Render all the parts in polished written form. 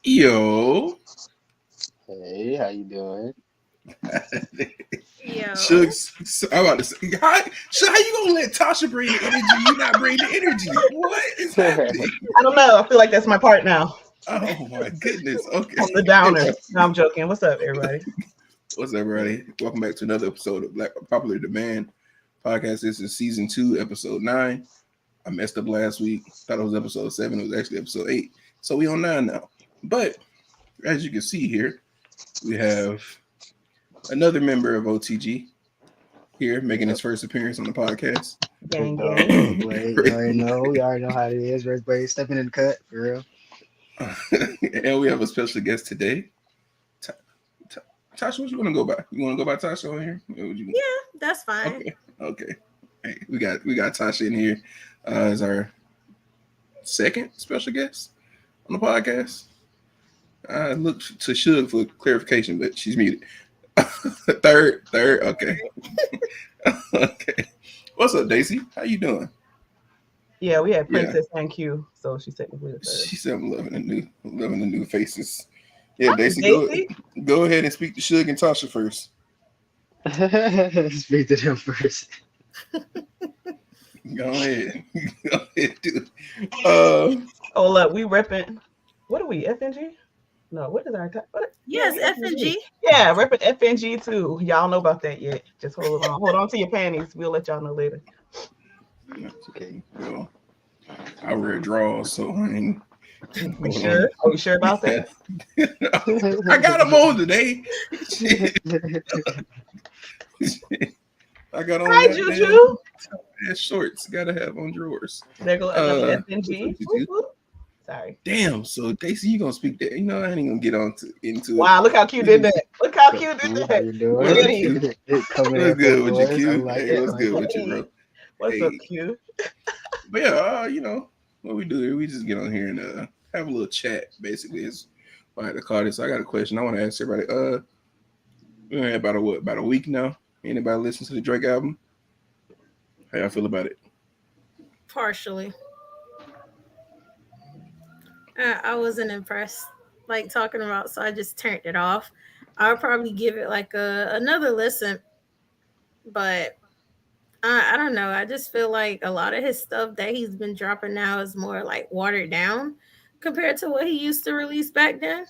Yo. Hey, how you doing? Yo. I'm about to say, how you gonna let Tasha bring the energy? You not bring the energy? What is happening? I don't know. I feel like that's my part now. Oh my goodness. Okay. I'm the downer. No, I'm joking. What's up, everybody? What's up, everybody? Welcome back to another episode of Black Popular Demand podcast. This is season 2, episode 9. I messed up last week. Thought it was episode 7. It was actually episode 8. So we on 9 now. But as you can see here, we have another member of OTG here making his first appearance on the podcast. Gang, You already know how it is. Everybody stepping in the cut, for real. And we have a special guest today. Tasha, what you want to go by? You want to go by Tasha on here? Yeah, that's fine. Okay. Hey, we got Tasha in here as our second special guest on the podcast. I looked to Shug for clarification, but she's muted. Third, okay. Okay. What's up, Daisy? How you doing? Yeah, we had Princess and Q, so she's technically the third. She said I'm loving the new faces. Yeah, Daisy, go ahead and speak to Shug and Tasha first. Speak to them first. Go ahead. Go ahead, dude. Oh, look, we repping. What are we, FNG? No, what is our type? Yes, FNG. Yeah, repping FNG too. Y'all know about that yet. Just hold on to your panties. We'll let y'all know later. Okay, well, I wear draws, so I ain't. We sure? Are we sure about that? I got them on today. I got on. Hi, Juju. Shorts. Gotta have on drawers. There go FNG. Sorry. Damn. So Daisy, you gonna speak that? You know, I ain't gonna get into it. Wow, look how cute did that. Look how cute did that. How you doing? What's good with you, Q? What's good with you, bro? What's up, Q? But yeah, you know what we do here? We just get on here and have a little chat. Basically, is why I had to call this. So I got a question I want to ask everybody. We're about a week now. Anybody listen to the Drake album? How y'all feel about it? Partially. I wasn't impressed, like talking about, so I just turned it off. I'll probably give it like another listen, but I don't know. I just feel like a lot of his stuff that he's been dropping now is more like watered down. compared to what he used to release back then.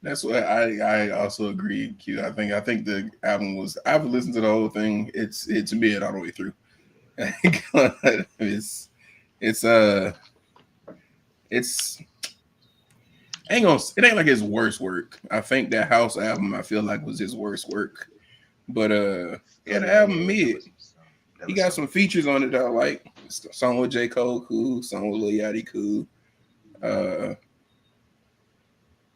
That's what I also agree, Q. I think the album was. I've listened to the whole thing. It's mid all the way through. It's it's it ain't like his worst work. I think that House album I feel like was his worst work. But yeah, the album mid. He got some features on it that I like. Song with J. Cole, cool. Song with Lil Yachty, cool.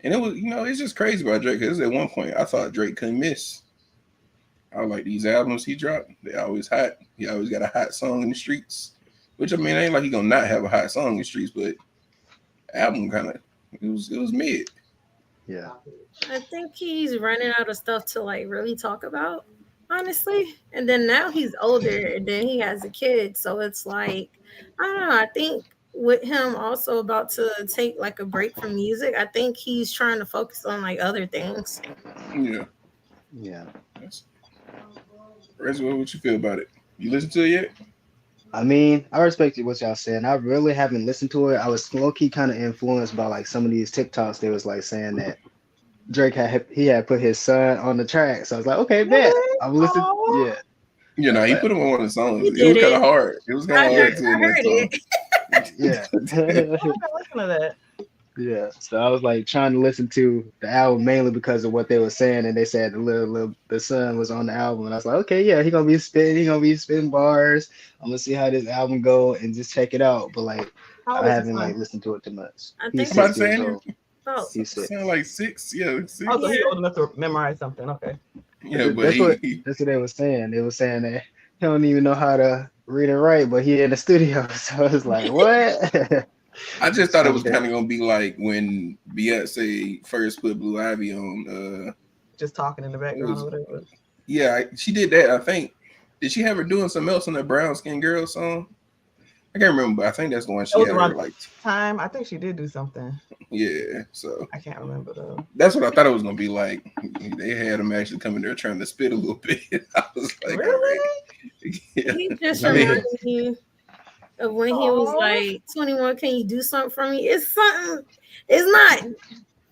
And it was, it's just crazy about Drake because at one point I thought Drake couldn't miss. I like these albums he dropped. They always hot. He always got a hot song in the streets. Which I mean, ain't like he gonna not have a hot song in the streets, but album kind of it was mid. Yeah. I think he's running out of stuff to like really talk about, honestly. And then now he's older and then he has a kid. So it's like, I don't know. I think with him also about to take like a break from music, I think he's trying to focus on like other things. Yeah. Yeah. Reservoir, what you feel about it? You listen to it yet? I mean, I respect what y'all saying. I really haven't listened to it. I was low key kind of influenced by like some of these TikToks. They was like saying that Drake had put his son on the track. So I was like, okay, bet. I'm listening. Aw. Yeah. He put him on one of the songs. He It was did kind it. of hard. It was kind I of heard, hard to I heard it. Yeah. Oh, I gotta listen to that. Yeah. So I was like trying to listen to the album mainly because of what they were saying, and they said the son was on the album, and I was like, okay, yeah, he gonna be spitting bars. I'm gonna see how this album go and just check it out. But like How old I is his haven't like son? listened to it too much. I He's think I'm about to 6 years say, old. Oh, He's 6. sound like 6. Yeah, 6. Oh, so he Yeah. old enough to memorize something. Okay. Yeah, but That's what they were saying. They were saying that he don't even know how to read and write, but he in the studio. So I was like, what? I just thought it was kind of gonna be like when Beyonce first put Blue Ivy on. Just talking in the background or whatever. Yeah, she did that. I think. Did she have her doing something else on that Brown Skin Girl song? I can't remember, but I think that's the one she That was had around her like. time. I think she did do something. Yeah, so I can't remember though. that's what I thought it was gonna be like. They had him actually coming there trying to spit a little bit. I was like, Really? all right. Yeah. he just I mean- reminded me of when he was Aw. like, 21, can you do something for me? It's something, it's not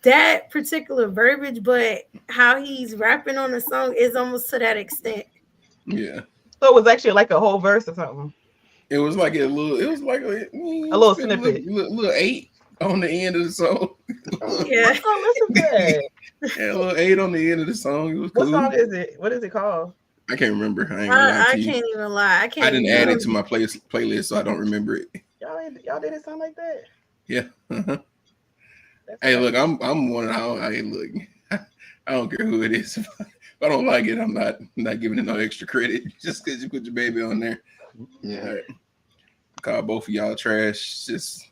that particular verbiage, but how he's rapping on the song is almost to that extent. Yeah. So it was actually like a whole verse or something. It was like a little. It was like a little snippet. little 8 on the end of the song. Yeah. Oh, listen to that. Yeah, a little 8 on the end of the song. It was What cool. song is it? What is it called? I can't remember. I ain't gonna lie I to you. can't even lie. I can't. I didn't even add it to my playlist, so I don't remember it. Y'all didn't sound like that. Yeah. That's Hey, nice. look, I'm one of how. Hey, look, I don't care who it is. If I don't like it, I'm not giving it no extra credit just because you put your baby on there. Yeah. All right. Call both of y'all trash. It's just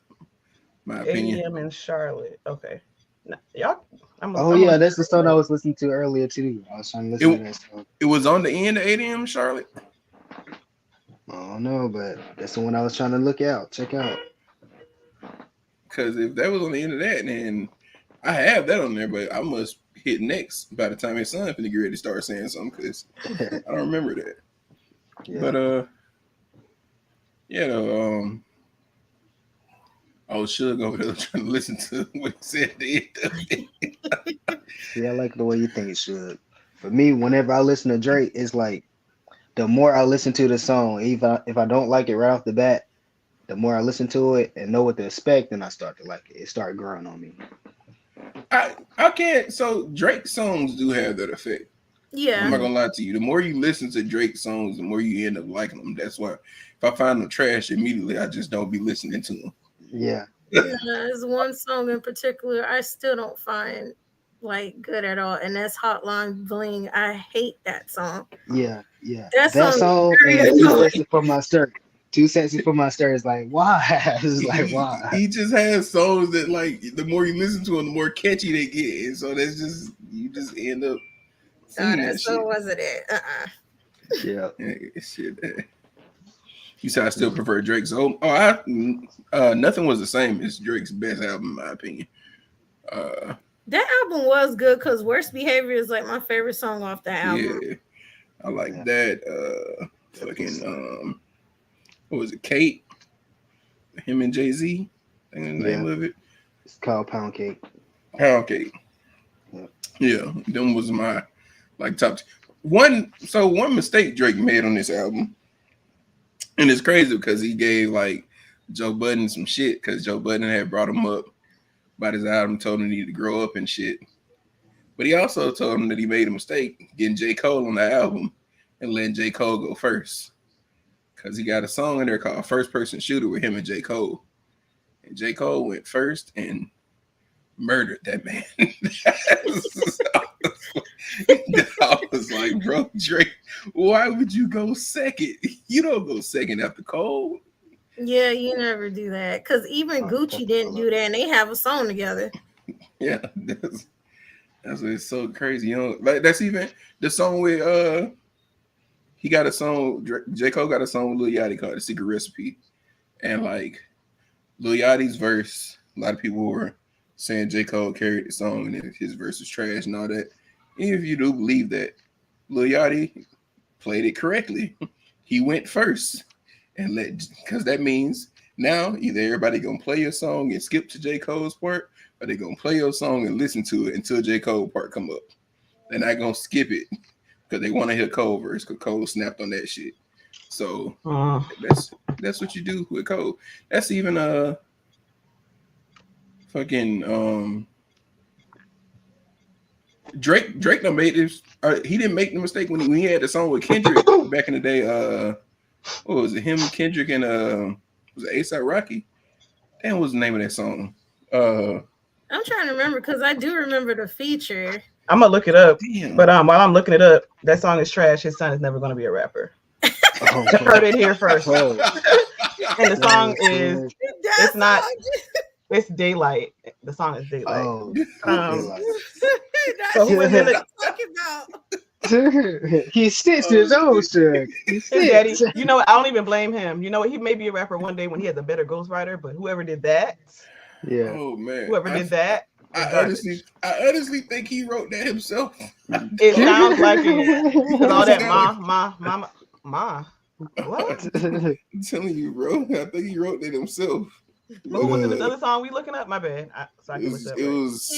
my opinion. ADM in Charlotte. Okay. Nah, y'all. Oh yeah, that's the song I was listening to earlier too. I was trying to listen to that song. It was on the end of 8 a.m. Charlotte. I don't know, but that's the one I was trying to check out. Because if that was on the end of that, then I have that on there, but I must hit next by the time his son finna get ready to start saying something because I don't remember that. Yeah. But yeah, though, I was Suge over there trying to listen to what he said at the end of it. See, I like the way you think it should. For me, whenever I listen to Drake, it's like the more I listen to the song, even if I don't like it right off the bat, the more I listen to it and know what to expect, then I start to like it. It started growing on me. I can't. So Drake songs do have that effect. Yeah. I'm not gonna lie to you. The more you listen to Drake songs, the more you end up liking them. That's why if I find them trash immediately, I just don't be listening to them. Yeah. There's one song in particular I still don't find like good at all, and that's Hotline Bling. I hate that song. Yeah. Yeah. That That song song is very and Too annoying. Sexy for My Skirt. Too Sexy for My Skirt is like, why? It's like, why? He just has songs that like the more you listen to them, the more catchy they get, and so that's just you just end up God, singing that that song shit. wasn't it. Yeah. Yeah, shit. You said I still prefer Drake. So, Nothing Was the Same is Drake's best album, in my opinion. That album was good because Worst Behavior is like my favorite song off that album. Yeah, I like Yeah. that. Fucking what was it? Kate, him and Jay-Z. I think the name of it. It's called Pound Cake. Pound Cake. Yeah, them was my like top one. So one mistake Drake made on this album, and it's crazy because he gave like Joe Budden some shit because Joe Budden had brought him up about his album, told him he needed to grow up and shit. But he also told him that he made a mistake getting J. Cole on the album and letting J. Cole go first. Because he got a song in there called First Person Shooter with him and J. Cole. And J. Cole went first and murdered that man. I was like, bro, Drake, why would you go second? You don't go second after Cole. Yeah, you never do that. Because even Gucci didn't do that, and they have a song together. Yeah, that's what's so crazy. You know, like that's even the song with he got a song. J. Cole got a song with Lil Yachty called "The Secret Recipe," and like Lil Yachty's verse, a lot of people were saying J. Cole carried the song and his verse is trash and all that. Even if you do believe that, Lil Yachty played it correctly. He went first, and because that means now either everybody gonna play your song and skip to J. Cole's part, or they gonna play your song and listen to it until J. Cole part come up. They're not gonna skip it because they want to hear Cole verse because Cole snapped on that shit. So that's what you do with Cole. That's even fucking Drake done made this. He didn't make the mistake when he had the song with Kendrick back in the day. What was it? Him, Kendrick, and was it A$AP Rocky? Damn, what was the name of that song? I'm trying to remember because I do remember the feature. I'm gonna look it up. Damn. But while I'm looking it up, that song is trash. His son is never gonna be a rapper. Heard it here first. And the song is it's not it's Daylight. The song is Daylight. So who is in it? Talking about? He sits to his own track. His daddy. You know what? I don't even blame him. You know what? He may be a rapper one day when he has a better ghostwriter, but whoever did that, yeah. Oh man. Whoever did that. I honestly think he wrote that himself. It sounds like it. Because all that ma. What? I'm telling you, bro. I think he wrote that himself. What was it? Another song we looking up? My bad. It was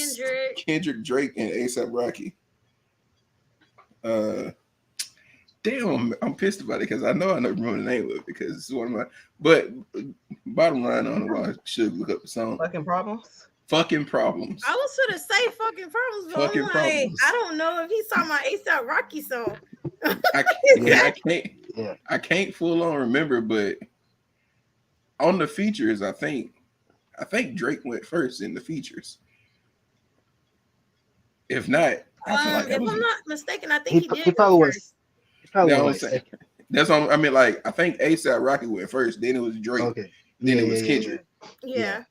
Kendrick, Drake, and A$AP Rocky. Damn, I'm pissed about it because I know remember the name of it because it's one of my. But bottom line, I don't know why I should look up the song. Fucking Problems. Fucking Problems. I was gonna say Fucking Problems, but I'm like, Problems. I don't know if he's talking about A$AP Rocky song. I can't full on remember, but on the features, I think Drake went first in the features. If not, if I'm not mistaken, I think he did. He probably first. was. That's what I mean. Like I think A$AP Rocky went first, then it was Drake, Okay. then it was Kendrick. Yeah.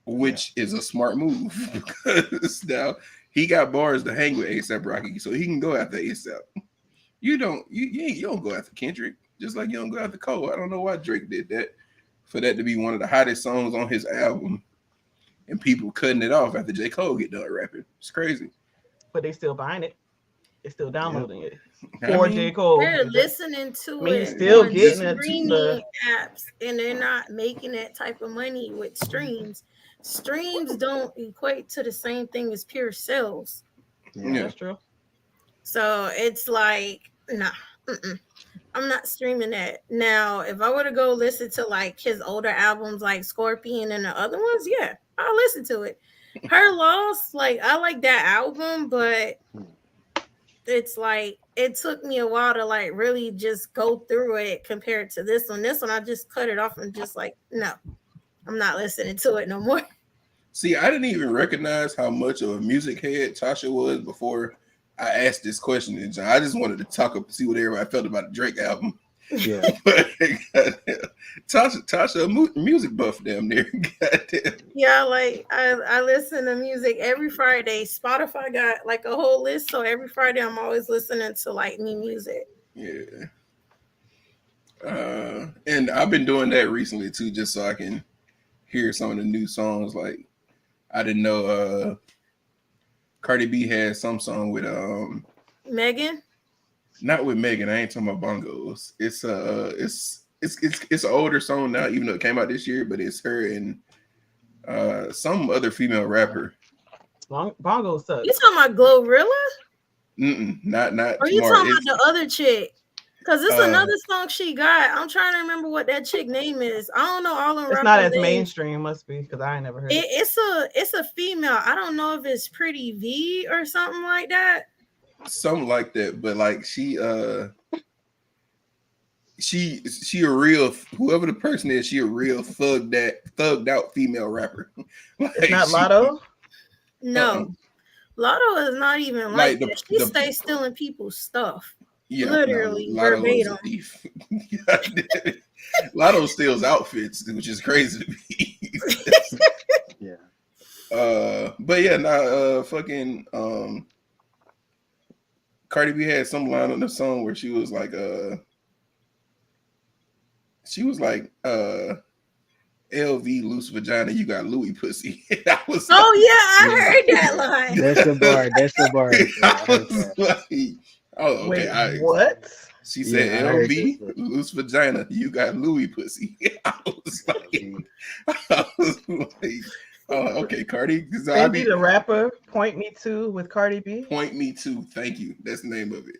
Which is a smart move because now he got bars to hang with A$AP Rocky, so he can go after A$AP. You don't go after Kendrick, just like you don't go after Cole. I don't know why Drake did that. For that to be one of the hottest songs on his album, and people cutting it off after J. Cole get done rapping. It's crazy. But they still buying it. They're still downloading it. For J. Cole. They're listening to it. Still getting streaming apps, and they're not making that type of money with streams. Streams don't equate to the same thing as pure sales. Yeah, that's true. So it's like, nah, I'm not streaming that. Now, if I were to go listen to like his older albums like Scorpion and the other ones, yeah, I'll listen to it. Her Loss, like I like that album, but it's like it took me a while to like really just go through it compared to this one. This one, I just cut it off and just like, no, I'm not listening to it no more. See, I didn't even recognize how much of a music head Tasha was before I asked this question. And I just wanted to talk up to see what everybody felt about the Drake album. Yeah. But Tasha, a music buff damn near. Goddamn. Yeah, like I listen to music every Friday. Spotify got like a whole list, so every Friday I'm always listening to like new music. Yeah. And I've been doing that recently too, just so I can hear some of the new songs. Like I didn't know Cardi B had some song with Megan. Not with Megan. I ain't talking about bongos. It's an older song now, even though it came out this year. But it's her and Some other female rapper. Bongo sucks. You talking about Glorilla? Not Or you tomorrow. talking about the other chick? Because it's Uh, another song she got. I'm trying to remember what that chick name is. I don't know all them. It's not as names. mainstream, must be, because I ain't never heard it. It's a female. I don't know if it's Pretty V or something like that. Something like that, but like she a real, whoever the person is, she a real thugged out female rapper. Like, it's not Lotto? No. Lotto is not even like that. She stays stealing people's stuff. Yeah, literally verbatim. Lotto steals outfits, which is crazy to me. Yeah. But yeah, fucking Cardi B had some line on the song where she was like LV loose vagina, you got Louis pussy. I heard that line. That's the bar. I was like, oh, okay. Wait, what? She said, LV loose vagina, you got Louis pussy. I was like, oh, okay, Cardi. Fendi the rapper, Point Me To with Cardi B. Point Me To, thank you. That's the name of it.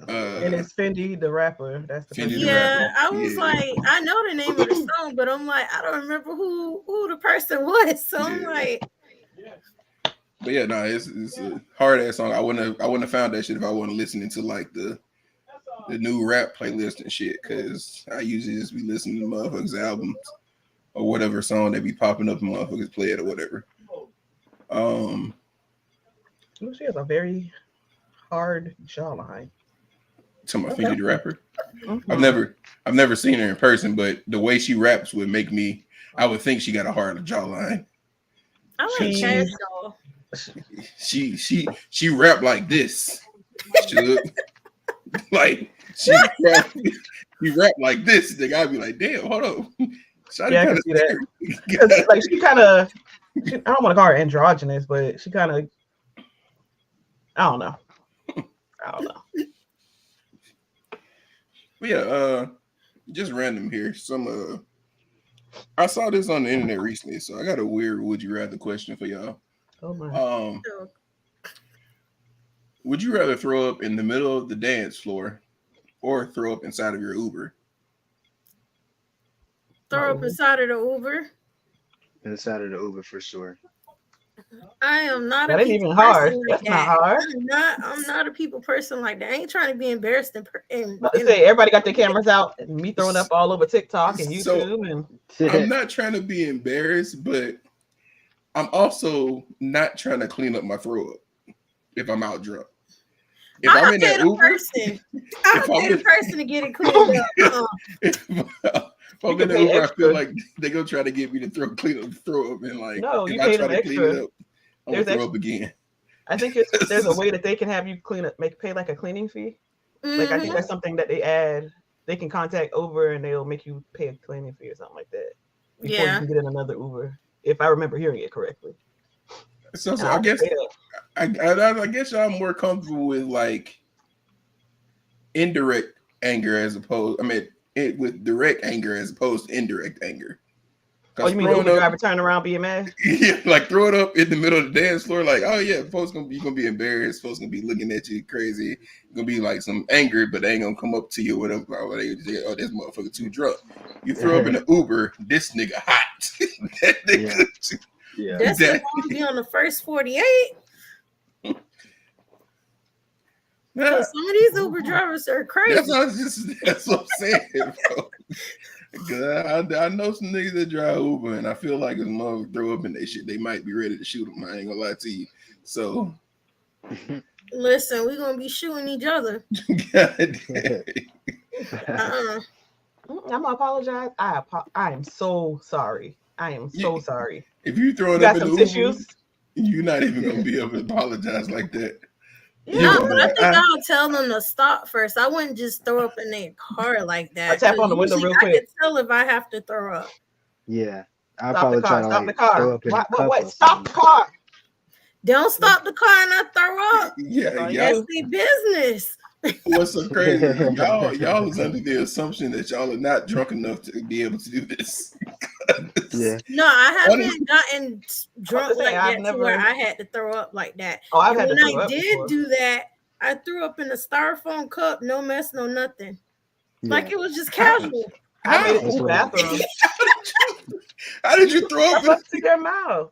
And it's Fendi the rapper. That's the Fendi the rapper. I was like, I know the name of the song, but I'm like, I don't remember who the person was. So I'm like, but yeah, no, it's a hard ass song. I wouldn't have found that shit if I wasn't listening to like the new rap playlist and shit, because I usually just be listening to motherfuckers' albums or whatever song they be popping up and motherfuckers play it or whatever. She has a very hard jawline. To my Fendi the rapper. Mm-hmm. I've never seen her in person, but the way she raps would make me, I would think she got a hard jawline. I like Cash Doll. She rap like this. Like she rap like this. The guy be like, damn, hold on. Yeah, I can see that. Like she kind of, I don't want to call her androgynous, but she kind of, I don't know. But yeah, just random here. I saw this on the internet recently, so I got a weird would you rather question for y'all. Oh my. Would you rather throw up in the middle of the dance floor or throw up inside of your Uber? Throw up inside of the Uber? Inside of the Uber for sure. I am not that ain't even hard. Like that's not hard. I'm not a people person like that. I ain't trying to be embarrassed everybody got their cameras out and me throwing up all over TikTok and YouTube. I'm not trying to be embarrassed, but I'm also not trying to clean up my throw up if I'm out drunk. If I'm in that Uber, I'm the person to get it cleaned up. If I'm in the Uber, I feel like they're gonna try to get me to throw up, and like no, if I try to clean it up, I'm gonna throw up again. I think there's a way that they can have you clean up, pay like a cleaning fee. Mm-hmm. Like I think that's something that they add. They can contact Uber and they'll make you pay a cleaning fee or something like that before you can get in another Uber. If I remember hearing it correctly. So I guess I guess y'all more comfortable with like indirect anger as opposed. With direct anger as opposed to indirect anger. Oh, you mean the Uber driver turn around being mad? Yeah, like throw it up in the middle of the dance floor, like, oh yeah, folks gonna be embarrassed, folks gonna be looking at you crazy, gonna be like some anger, but they ain't gonna come up to you or whatever. Oh, this motherfucker too drunk. You throw up in the Uber, this nigga hot. That nigga, that's gonna be on the first 48. Some of these Uber drivers are crazy. That's what I'm saying, bro. I know some niggas that drive Uber, and I feel like if mother throw up in that shit, they might be ready to shoot them. I ain't gonna lie to you. So, listen, we're gonna be shooting each other. I'm gonna apologize. I am so sorry. I am so sorry. If you throw it up in the Uber, you're not even gonna be able to apologize like that. Yeah, but I think I'll tell them to stop first. I wouldn't just throw up in their car like that. I tap on the window real quick. I can tell if I have to throw up. Yeah, I'll probably try to stop the car. What? Stop the car! Don't stop the car and not throw up. Yeah, that's the business. What's so crazy? Y'all is under the assumption that y'all are not drunk enough to be able to do this. Yeah. No, I haven't gotten drunk like I've that never... to where I had to throw up like that. Oh, I've and had when to throw I up did before. do that, I threw up in a styrofoam cup, no mess, no nothing. Like it was just casual. I made it to the bathroom. How did you throw up to your mouth?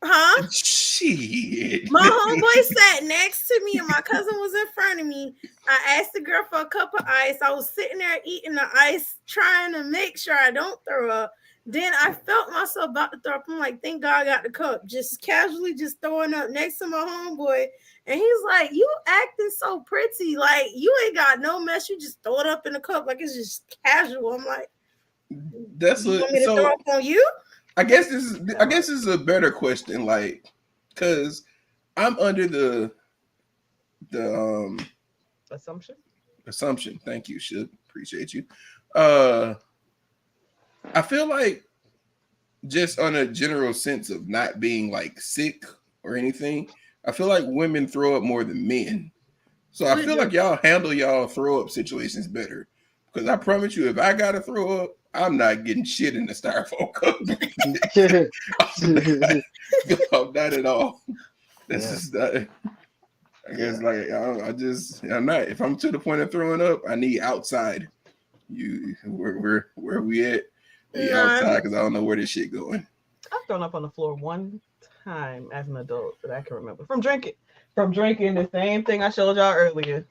Huh? Shit. My homeboy sat next to me and my cousin was in front of me. I asked the girl for a cup of ice. I was sitting there eating the ice, trying to make sure I don't throw up. Then I felt myself about to throw up. I'm like, thank God I got the cup. Just casually just throwing up next to my homeboy. And he's like, you acting so pretty. Like, you ain't got no mess. You just throw it up in the cup like it's just casual. I'm like, that's you want me to throw up on you? I guess this is a better question, like, because I'm under the assumption. Thank you, Should appreciate you. I feel like just on a general sense of not being like sick or anything, I feel like women throw up more than men. So I feel like y'all handle y'all throw up situations better. Because I promise you, if I gotta throw up, I'm not getting shit in the styrofoam cup. I'm not at all. That's just not. I guess I'm not. If I'm to the point of throwing up, I need outside. Where we at? Outside, because I don't know where this shit going. I've thrown up on the floor one time as an adult that I can remember from drinking the same thing I showed y'all earlier.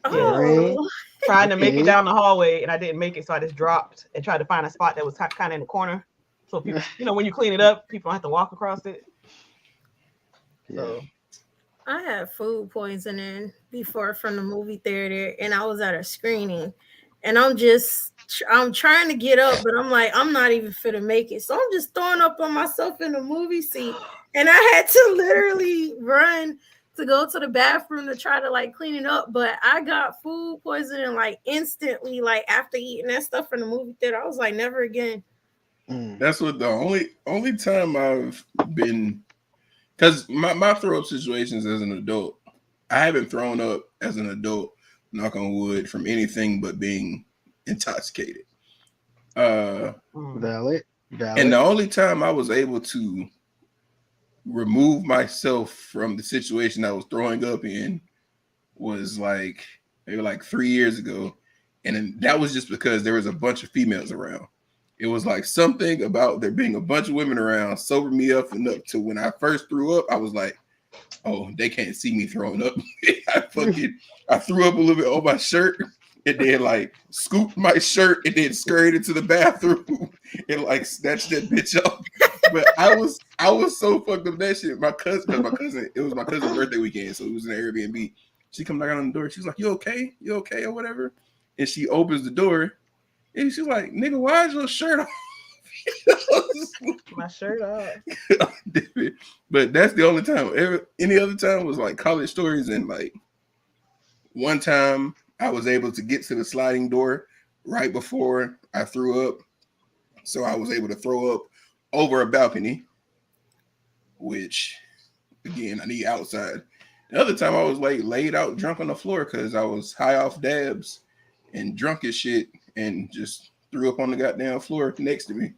Oh. Trying to make it down the hallway, and I didn't make it, so I just dropped and tried to find a spot that was kind of in the corner. So people, when you clean it up, people don't have to walk across it. So I had food poisoning before from the movie theater, and I was at a screening, and I'm trying to get up, but I'm like, I'm not even fit to make it. So I'm just throwing up on myself in the movie seat, and I had to literally run to go to the bathroom to try to like clean it up. But I got food poisoning like instantly, like after eating that stuff from the movie theater. I was like, never again. That's what the only time I've been, because my throw up situations as an adult, I haven't thrown up as an adult, knock on wood, from anything but being intoxicated. Valid. And the only time I was able to remove myself from the situation I was throwing up in was like maybe like 3 years ago, and then that was just because there was a bunch of females around. It was like something about there being a bunch of women around sobered me up enough to when I first threw up, I was like, oh, they can't see me throwing up. I threw up a little bit on my shirt and then like scooped my shirt and then scurried into the bathroom and like snatched that bitch up. But I was so fucked up that shit. It was my cousin's birthday weekend, so it was in an Airbnb. She come knocking on the door. She's like, "You okay? You okay or whatever?" And she opens the door and she's like, "Nigga, why is your shirt off?" My shirt off. But that's the only time. Any other time was like college stories, and like one time I was able to get to the sliding door right before I threw up, so I was able to throw up over a balcony, which again I need outside. The other time I was like laid out drunk on the floor because I was high off dabs and drunk as shit and just threw up on the goddamn floor next to me.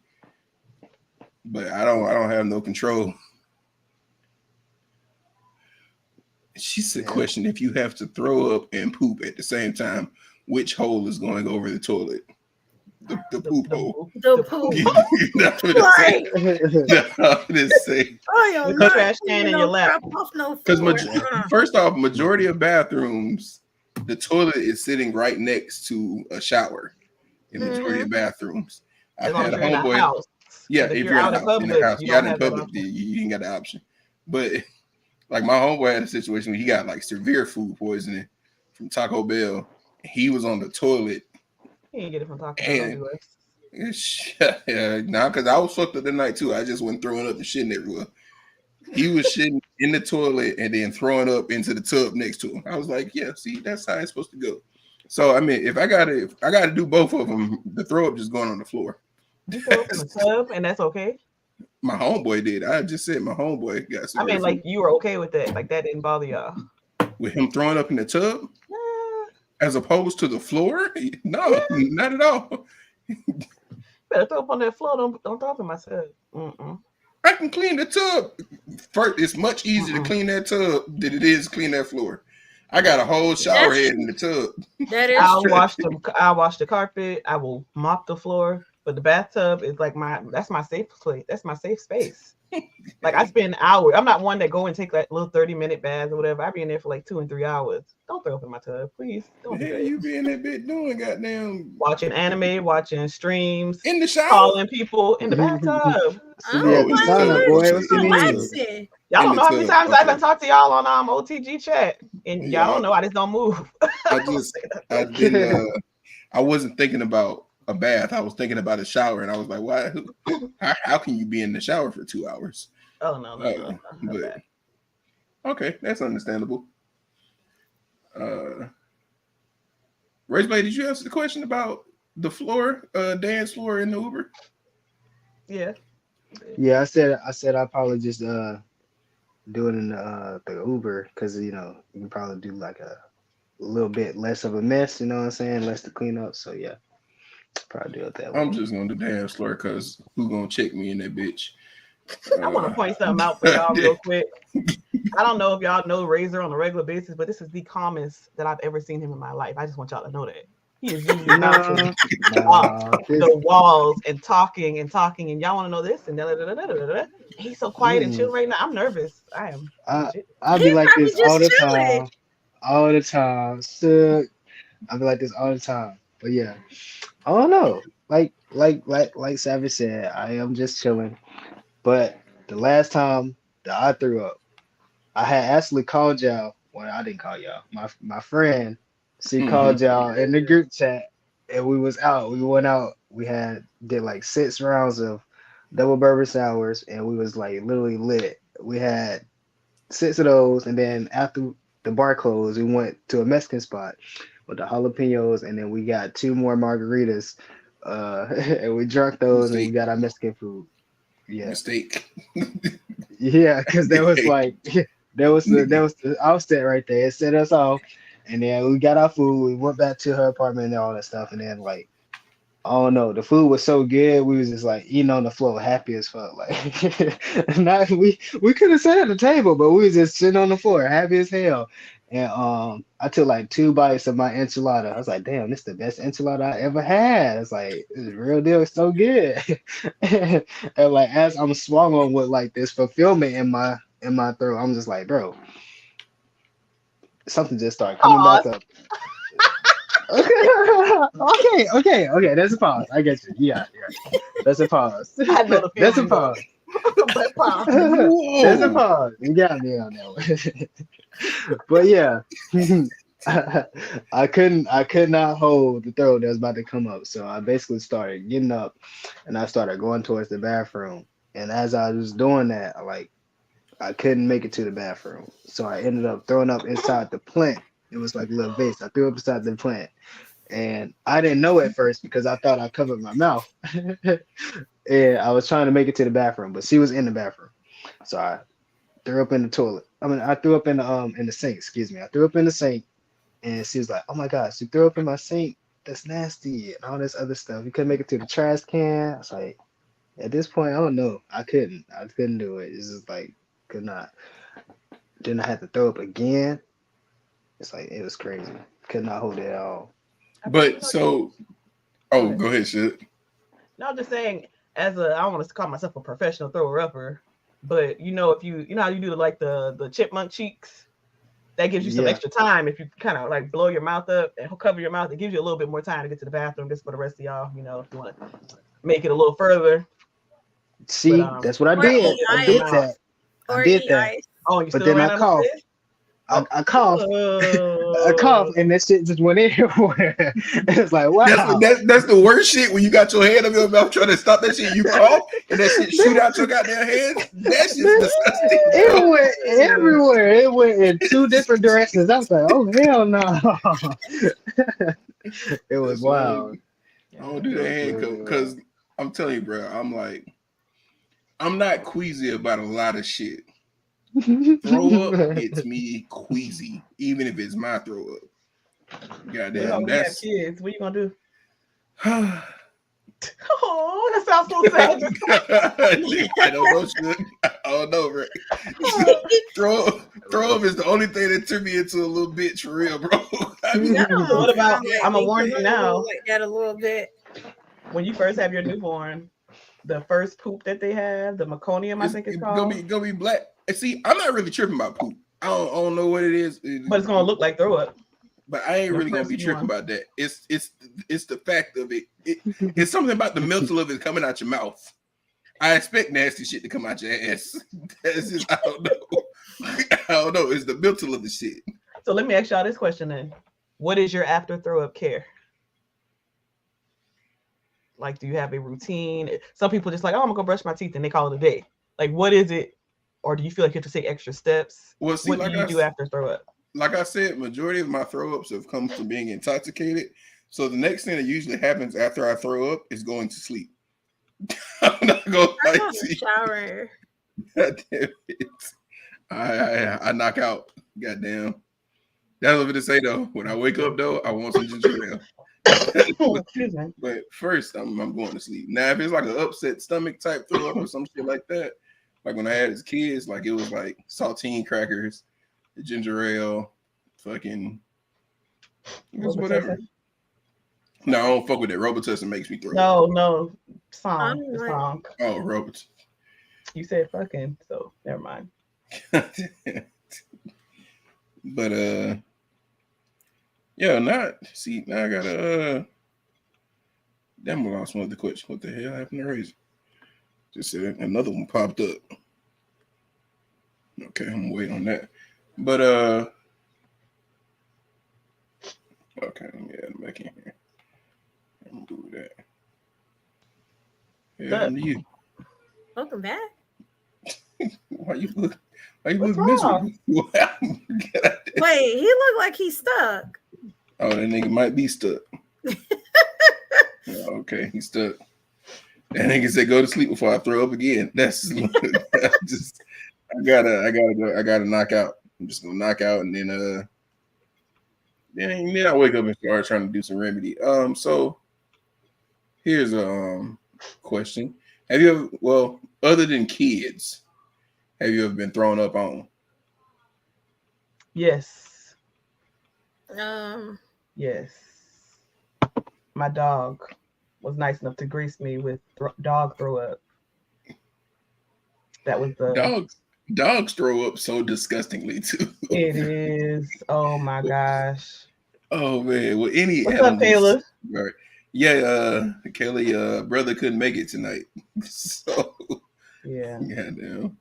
But I don't have no control. She said, question, if you have to throw up and poop at the same time, which hole is going over the toilet? The poop hole. The poop. Right. With the trash can in your lap. Because first off, majority of bathrooms, the toilet is sitting right next to a shower. In majority of bathrooms, I've had a homeboy. Yeah, if you're out in the house, you're out in public, you ain't got the option. But like my homeboy had a situation where he got like severe food poisoning from Taco Bell. He was on the toilet. He didn't get it from Taco Bell. Nah, because I was fucked up the night too. I just went throwing up and shitting everywhere. He was shitting in the toilet and then throwing up into the tub next to him. I was like, yeah, see, that's how it's supposed to go. So I mean, if I gotta do both of them, the throw up just going on the floor. You throw up in the tub and that's okay? My homeboy did. I just said my homeboy got some. Like you were okay with that. Like that didn't bother y'all. With him throwing up in the tub? As opposed to the floor? No, not at all. Better throw up on that floor. Don't throw up in my tub. I can clean the tub. First, it's much easier to clean that tub than it is to clean that floor. I got a whole shower head in the tub. That is I'll true. I'll wash the carpet. I will mop the floor. But the bathtub is like that's my safe place. That's my safe space. Like I spend hours. I'm not one that go and take like little 30-minute baths or whatever. I be in there for like 2 and 3 hours. Don't throw up in my tub, please. Don't do Hell, that. you be in that bit doing goddamn Watching anime, watching streams, in the shower, calling people in the bathtub. Yeah, the sauna, boy. What you mean? Relaxing. Y'all In don't the know how many tub, times okay. I've been talked to y'all on OTG chat, and y'all don't know. I just don't move. I wasn't thinking about a bath. I was thinking about a shower, and I was like, "Why? How can you be in the shower for 2 hours?" Oh no. But okay, that's understandable. Razorblade, did you answer the question about the floor, dance floor in the Uber? Yeah. Yeah, I said I'd probably just do it in the Uber because you can probably do like a little bit less of a mess, you know what I'm saying? Less to clean up. So yeah, probably do it that way. I'm just gonna do dance floor because who gonna check me in that bitch? I want to point something out for y'all real quick. I don't know if y'all know Razor on a regular basis, but this is the calmest that I've ever seen him in my life. I just want y'all to know that. He is usually bouncing off the walls and talking, and y'all want to know this and he's so quiet and chill right now. I'm nervous. I am. I'll be like this all the time. All the time. I'll be like this all the time. But yeah, I don't know. Like Savage said, I am just chilling. But the last time that I threw up, I had actually called y'all. Well, I didn't call y'all. My friend, she called y'all in the group chat, and we was out. We went out. We did like 6 rounds of double bourbon sours, and we was like literally lit. We had 6 of those, and then after the bar closed, we went to a Mexican spot with the jalapenos, and then we got 2 more margaritas, and we drank those, and we got our Mexican food. Yeah. Mistake. Yeah, because there was the outset right there. It set us off, and then we got our food. We went back to her apartment and all that stuff, and then like, I don't know, the food was so good. We was just like eating on the floor, happy as fuck. Like, not we could have sat at the table, but we was just sitting on the floor, happy as hell. And I took like 2 bites of my enchilada. I was like, damn, this is the best enchilada I ever had. It's like, it's real deal, it's so good. And like as I'm swallowing with like this fulfillment in my throat, I'm just like, bro, something just started coming back up. Okay. There's a pause. I get you. Yeah. There's a pause. There's a pause. There's a pause. You got me on that one. But yeah, I could not hold the throat that was about to come up. So I basically started getting up, and I started going towards the bathroom. And as I was doing that, I couldn't make it to the bathroom. So I ended up throwing up inside the plant. It was like a little vase. I threw up inside the plant. And I didn't know at first because I thought I covered my mouth. And I was trying to make it to the bathroom, but she was in the bathroom. So I threw up in the toilet. I threw up in the sink, excuse me. I threw up in the sink, and she was like, oh my gosh, you threw up in my sink? That's nasty, and all this other stuff. You couldn't make it to the trash can. I was like, at this point, I don't know. I couldn't do it. It's just like, could not. Then I had to throw up again. It's like, it was crazy. Could not hold it at all. But so, go ahead, shit. No, I'm just saying, I don't want to call myself a professional thrower upper, but if you know how you do like the chipmunk cheeks, that gives you some extra time. If you kind of like blow your mouth up and cover your mouth, it gives you a little bit more time to get to the bathroom. Just for the rest of y'all, if you want to make it a little further. See, that's what I did. I did that. Oh, you but then I coughed. I coughed. I coughed, and that shit just went everywhere. It's like, wow. That's the worst shit when you got your hand up your mouth trying to stop that shit. You cough, and that shit shoot out your goddamn hands. That shit's disgusting. It went everywhere. It went in 2 different directions. I was like, oh hell no. It was wild. I don't do that hand because I'm telling you, bro. I'm not queasy about a lot of shit. Throw up gets me queasy, even if it's my throw up. Goddamn, when you have kids, what you gonna do? I Oh, that sounds so sad. don't know, shit. I don't know, right? throw up is the only thing that turned me into a little bitch for real, bro. What about? I'm gonna warn you now. Like that a little bit. When you first have your newborn, the first poop that they have, the meconium, I think it's called. Gonna be black. And see, I'm not really tripping about poop. I don't know what it is, but it's gonna look like throw up. But I ain't really gonna be tripping about that. It's the fact of it. It's something about the mental of it coming out your mouth. I expect nasty shit to come out your ass. That's just, I don't know. I don't know. It's the mental of the shit. So let me ask y'all this question then. What is your after throw up care? Like, do you have a routine? Some people just like, oh, I'm gonna go brush my teeth and they call it a day. Like, what is it? Or do you feel like you have to take extra steps? Well, see, what do you do after throw up? Like I said, majority of my throw ups have come from being intoxicated. So the next thing that usually happens after I throw up is going to sleep. I'm not gonna lie to you. Shower. God damn it. I knock out. Goddamn. That's what I'm gonna say though. When I wake up though, I want some ginger ale. But first, I'm going to sleep. Now, if it's like an upset stomach type throw up or some shit like that, like when I had as kids, like it was like saltine crackers, ginger ale, fucking whatever. No, I don't fuck with that. Robitussin makes me throw up. No. Song. Oh, Robitussin. You said fucking, so never mind. But yeah, now I gotta damn, I lost one of the questions. What the hell happened to Razor? Just said another one popped up. Okay, I'm waiting on that. But okay, let me add them back in here. I'm do that. Yeah, and you. Welcome back. Why you look miserable? Wait, he looked like he's stuck. Oh, that nigga might be stuck. Okay, he's stuck. That nigga said, "Go to sleep before I throw up again." That's just. I gotta knock out. I'm just gonna knock out, and then I wake up and start trying to do some remedy. So here's a question: have you ever, well, other than kids, have you ever been thrown up on? Yes. Yes. My dog was nice enough to grace me with dog throw up. That was the dogs throw up so disgustingly too. It is. Oh my gosh. Oh man. Well, any What's animals, up, Kayla? Right. Yeah, Kayla, brother couldn't make it tonight. So yeah. Goddamn.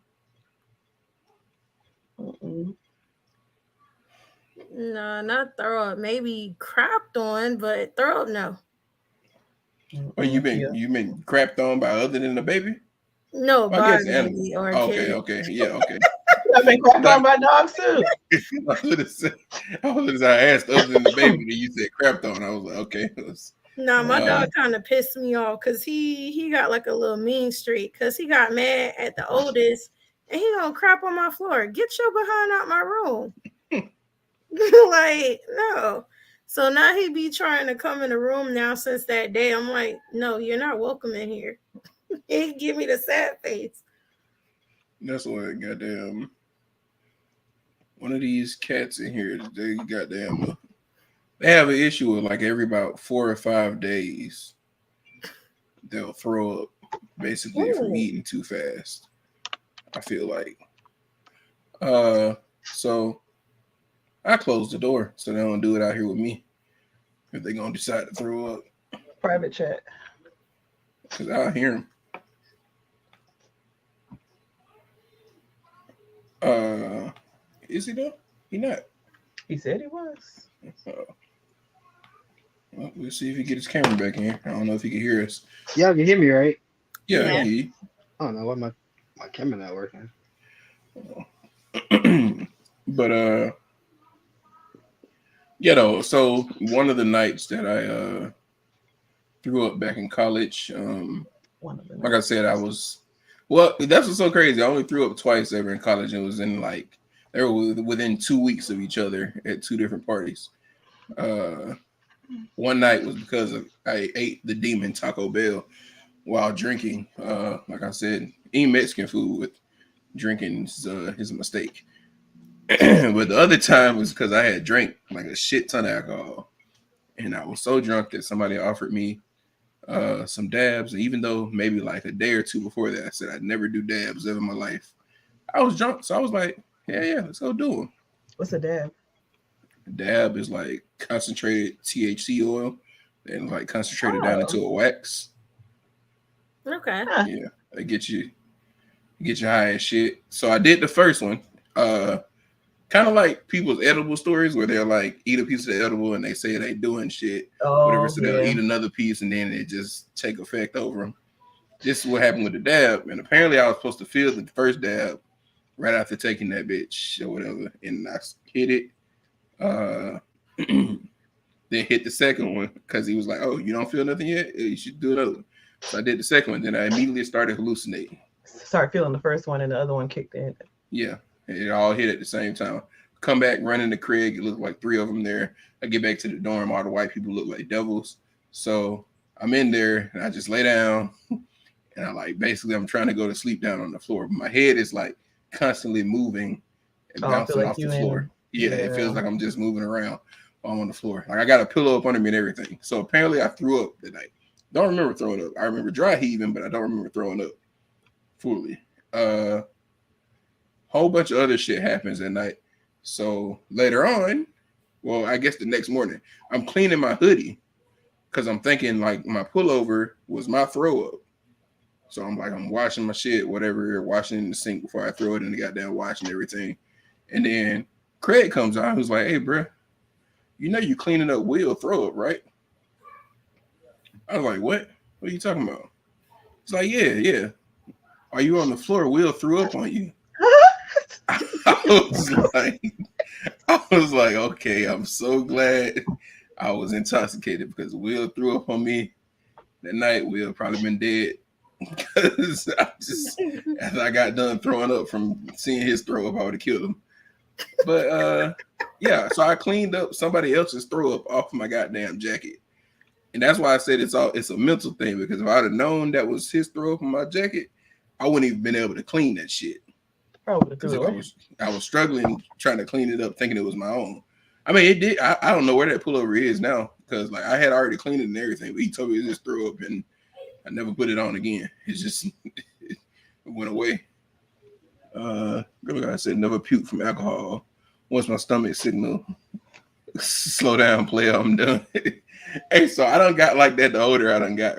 No, not throw up. Maybe crapped on, but throw up, no. Oh, you been crapped on by other than the baby? No, by baby or kid. Okay, yeah, okay. I've been crapped on by dogs too. I asked other than the baby, then you said crapped on. I was like, okay. No, my dog kind of pissed me off because he got like a little mean streak because he got mad at the oldest and he gonna crap on my floor. Get your behind out my room. Like, no. So now he be trying to come in the room now since that day. I'm like, no, you're not welcome in here. He give me the sad face. That's why goddamn one of these cats in here, they goddamn they have an issue with like every about 4 or 5 days they'll throw up basically from eating too fast. I feel like. So I close the door so they don't do it out here with me if they're gonna decide to throw up. Private chat. Because I'll hear them. Is he though? He not. He said he was. Well, we'll see if he get his camera back in here. I don't know if he can hear us. Y'all can hear me, right? Yeah. I don't know why my camera not working. But you know, so one of the nights that I threw up back in college, like I said, I was that's what's so crazy. I only threw up twice ever in college. It was in like they were within 2 weeks of each other at 2 different parties. One night was because I ate the Deman Taco Bell while drinking. Like I said, eating Mexican food with drinking is a mistake. But the other time was because I had drank like a shit ton of alcohol, and I was so drunk that somebody offered me some dabs. And even though maybe like a day or two before that, I said I'd never do dabs ever in my life, I was drunk, so I was like, yeah, let's go do them. What's a dab? Dab is like concentrated THC oil and like concentrated down into a wax. Okay. Yeah, they get you high as shit. So I did the first one. Kind of like people's edible stories where they're like eat a piece of the edible and they say they doing shit, whatever. So they'll eat another piece and then it just take effect over them. This is what happened with the dab, and apparently I was supposed to feel the first dab right after taking that bitch or whatever, and I hit it. Then hit the second one because he was like, "Oh, you don't feel nothing yet? You should do another one." So I did the second one. Then I immediately started hallucinating. Start feeling the first one, and the other one kicked in. Yeah, it all hit at the same time. Come back running to Craig. It looked like 3 of them there. I get back to the dorm. All the white people look like devils. So I'm in there and I just lay down and I like basically I'm trying to go to sleep down on the floor. My head is like constantly moving and bouncing off the floor. Yeah, it feels like I'm just moving around while I'm on the floor. Like I got a pillow up under me and everything. So apparently I threw up that night. Don't remember throwing up. I remember dry heaving, but I don't remember throwing up fully. Whole bunch of other shit happens at night. So later on, well, I guess the next morning, I'm cleaning my hoodie because I'm thinking like my pullover was my throw up. So I'm washing my shit, whatever, washing in the sink before I throw it in the goddamn wash and everything. And then Craig comes out, who's like, "Hey, bro, you know you cleaning up Will throw up, right?" I was like, "What? What are you talking about?" He's like, "Yeah. Are you on the floor? Will threw up on you." I was like, okay, I'm so glad I was intoxicated because Will threw up on me that night. Will probably been dead because as I got done throwing up from seeing his throw up, I would have killed him. But yeah, so I cleaned up somebody else's throw up off my goddamn jacket. And that's why I said it's a mental thing, because if I'd have known that was his throw up on my jacket, I wouldn't even been able to clean that shit. Because I was struggling trying to clean it up, thinking it was my own. I mean, it did. I don't know where that pullover is now because like I had already cleaned it and everything. But he told me to just throw up, and I never put it on again. It just it went away. I said never puke from alcohol. Once my stomach signal, slow down, player, I'm done. Hey, so I done got like that the older I done got,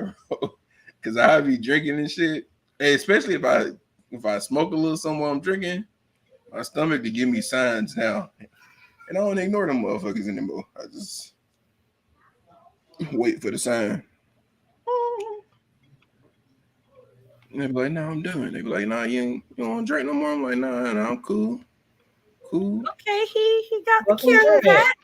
because I be drinking and shit. Hey, especially if I smoke a little something while I'm drinking, my stomach to give me signs now. And I don't ignore them motherfuckers anymore. I just wait for the sign. And they be like, "No, I'm done." They be like, "Nah, you don't want to drink no more." I'm like, "Nah, I'm cool. Okay, he got the camera back.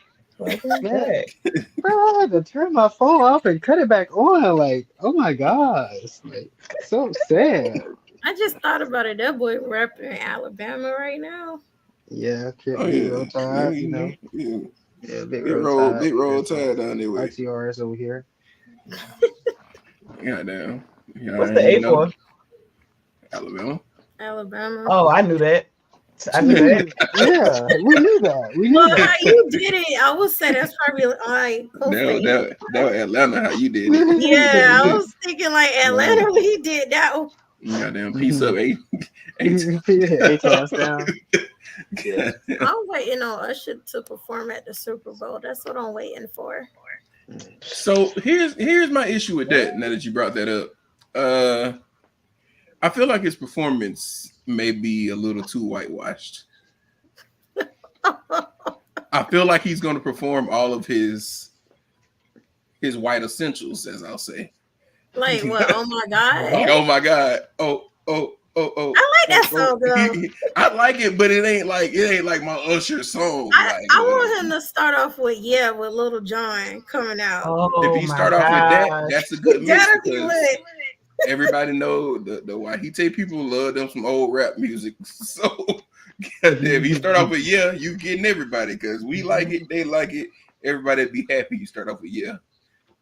Bro, I had to turn my phone off and cut it back on. Like, oh my gosh, like so sad. I just thought about it. That boy rapping in Alabama right now. Yeah, Roll Tide, you know. Yeah, big roll tide down there. RTRs over here. Goddamn. What's the A for? Alabama. Oh, I knew that. Yeah, we knew that. How you did it, I would say that's probably like that was Atlanta. How you did it? Yeah, I was thinking like Atlanta when he did that. Goddamn, piece up eight times down. Yeah. I'm waiting on Usher to perform at the Super Bowl. That's what I'm waiting for. So here's my issue with that. Now that you brought that up, I feel like his performance may be a little too whitewashed. I feel like he's going to perform all of his white essentials, as I'll say. Like what? Oh my god! Like, oh my god! Oh! I like that song, though. I like it, but it ain't like my Usher song. I want him to start off with Little John coming out. Oh, if you start off with that, that's a good mix. Everybody know the Wahite people love them some old rap music. So if you start off with you getting everybody because we like it, they like it, everybody be happy. You start off with yeah.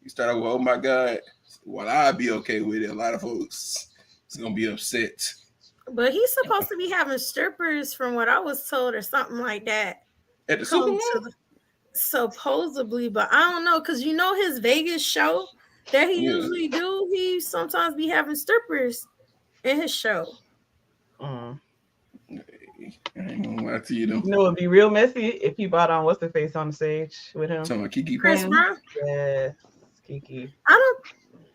You start off with oh my God. While I'll be okay with it, a lot of folks is gonna be upset. But he's supposed to be having strippers, from what I was told, or something like that. At the Super Bowl? Supposedly, but I don't know, because you know his Vegas show that he usually do, he sometimes be having strippers in his show. I ain't gonna lie to you though. You know, it'd be real messy if he brought on what's the face on the stage with him. Talking about Kiki Chris Brown? Yeah, Kiki. I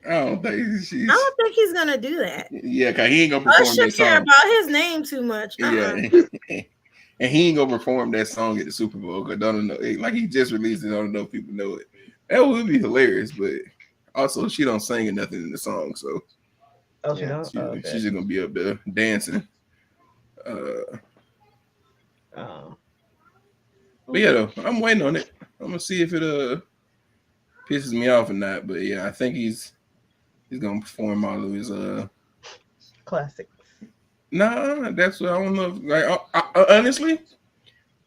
don't think he's gonna do that. Yeah, cause he ain't gonna perform Usher that song. care about his name too much. Yeah, and he ain't gonna perform that song at the Super Bowl. Cause don't know, like he just released it. I don't know if people know it. That would be hilarious, but also she don't sing or nothing in the song, so she don't. She's just gonna be up there dancing. But yeah, though I'm waiting on it. I'm gonna see if it pisses me off or not. But yeah, I think he's gonna perform all of his classics. Nah, that's what I don't know. Like I, honestly,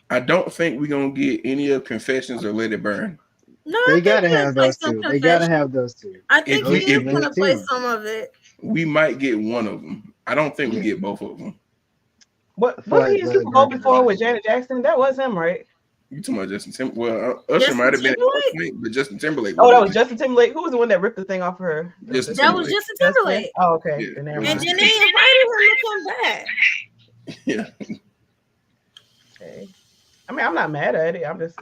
I don't think we're gonna get any of Confessions or Let It Burn. No, they gotta have those two. They gotta have those two. I think he's gonna play some of it. We might get one of them. I don't think we get both of them. What he in Super Bowl before with Janet Jackson? That was him, right? You talking about Justin Timberlake? Well, Usher might have been but Justin Timberlake. Oh, that was Justin Timberlake. Who was the one that ripped the thing off of her? That was Justin Timberlake. Oh, okay. Yeah. And then they invited him to come back. Yeah. Okay. I mean, I'm not mad at it. I'm just.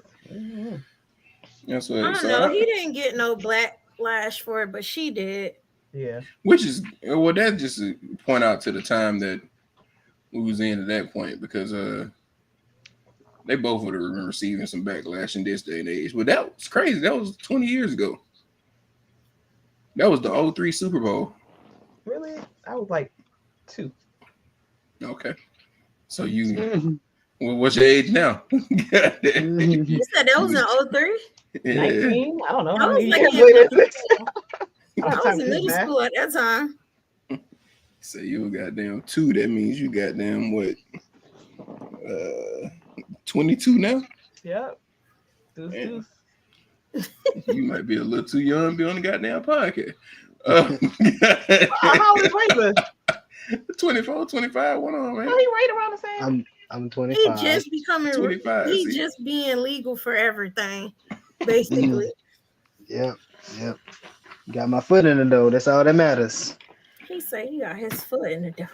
That's what I don't know. He didn't get no backlash for it, but she did. Yeah. Which is that just to point out to the time that we was in at that point, because they both would have been receiving some backlash in this day and age. But that was crazy. That was 20 years ago. That was the 2003 Super Bowl. Really? I was like 2. Okay. So you, what's your age now? You said that was in 2003? 19? I don't know. I was in middle school at that time. So you goddamn 2. That means you goddamn what? 22 now? Yep. You might be a little too young to be on the goddamn podcast. How old is Razor? 24, 25, one on, man. Well, he right around the same. I'm 25. He just becoming 25. He just being legal for everything, basically. Yep. Got my foot in the door. That's all that matters. He said he got his foot in the door.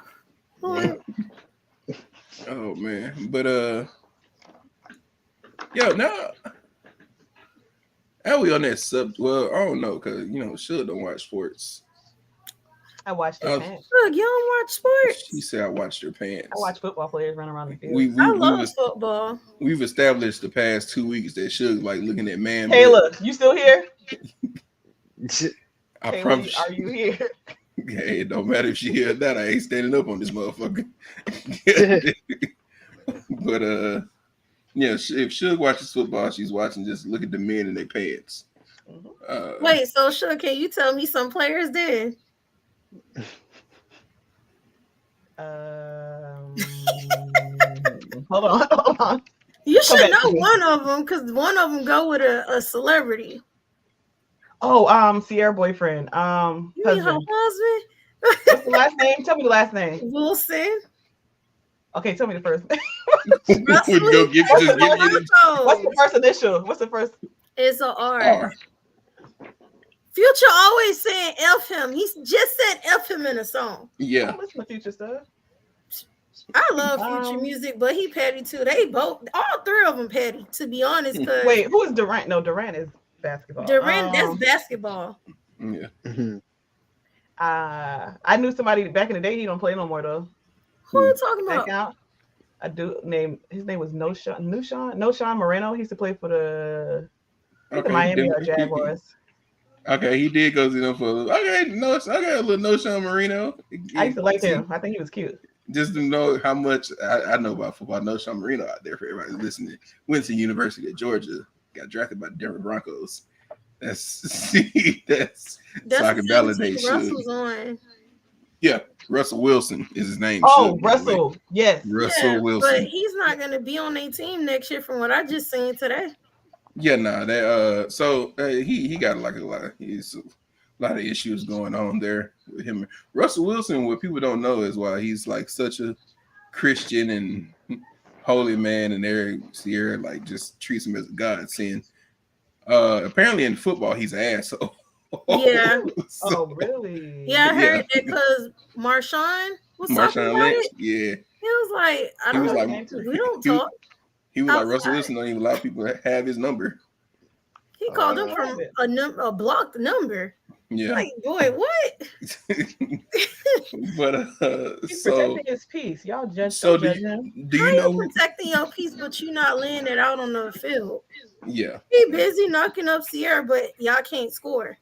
Yep. Oh man, but now how we on that sub? Well, I don't know, cause Suge don't watch sports. I watched their pants. Look, you don't watch sports? She said I watched her pants. I watch football players run around the field. I love football. We've established the past 2 weeks that Suge like looking at man. Kayla, you still here? I Kayla, promise. Are you here? Hey, it don't matter if she here or not. I ain't standing up on this motherfucker. But if Suge watches football, she's watching just look at the men in their pants. Wait, so Suge, can you tell me some players then? Hold on. You should know one of them, because one of them go with a celebrity. Oh, Sierra boyfriend. You mean her husband? What's the last name? Tell me the last name. Wilson. Okay, tell me the first name. What's the first initial? What's the first? It's a R. Future always saying F him. He just said F him in a song. Yeah. Listen to Future stuff. I love Future music, but he petty too. They both, all 3 of them petty, to be honest. Wait, who is Durant? No, Durant is basketball. Durant, that's basketball. Yeah. I knew somebody back in the day. He don't play no more though. Who are you talking about? Count? A dude his name was Noshawn Moreno. He used to play for the Miami Jaguars. Okay, he did go to them for a little. I got a little Noshawn Marino. I used to like him. I think he was cute. Just to know how much I know about football. Noshawn Marino out there for everybody listening. Went to University of Georgia. Got drafted by the Denver Broncos. That's so I can validate. Russell's on. Yeah, Russell Wilson is his name. Oh, Russell. Yes. Russell Wilson. But he's not going to be on their team next year from what I just seen today. Yeah, nah, that he got like a lot of issues going on there with him. Russell Wilson, what people don't know is why he's like such a Christian and holy man, and Eric Sierra like just treats him as a god. Saying, apparently in football he's an asshole. Yeah. Oh, really? Yeah, I heard that because Marshawn was talking Marshawn about Lynch, it. yeah, He was like, I he was don't, like, we don't he, talk. he was like outside. Russell Wilson don't even allow people to have his number. He called him from a blocked number. Yeah. Like, boy, what? But He's so protecting his peace. Y'all judge. so Don't do judge him. you know? Protecting your peace, but you not laying it out on the field. Yeah. He busy knocking up Sierra, but y'all can't score.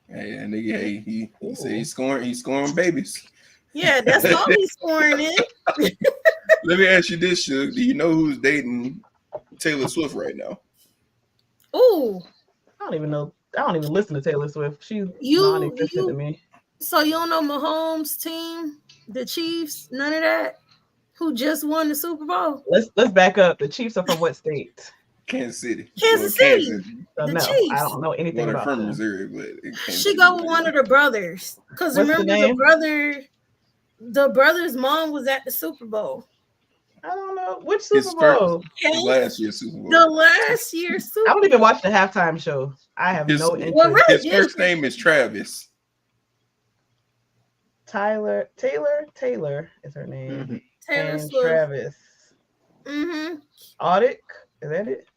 Hey, and nigga, hey, he said he's scoring babies. Yeah, that's all he's scoring in. Let me ask you this, Suge. Do you know who's dating Taylor Swift right now? Ooh. I don't even know. I don't even listen to Taylor Swift. She's non-existent to me. So you don't know Mahomes' team, the Chiefs, none of that? Who just won the Super Bowl? Let's back up. The Chiefs are from what state? Kansas City. Kansas City. So the no, Chiefs. I don't know anything about from them. Missouri, but she go with one of the brothers. Because remember the brother's mom was at the Super Bowl. I don't know which Super Bowl. Last year's Super Bowl. The last year's Super Bowl. I don't even watch the halftime show. I have no interest. Well, really, his first name is Travis. Taylor is her name. Mm-hmm. Taylor and Swift. Travis. Mm-hmm. Audic, is that it?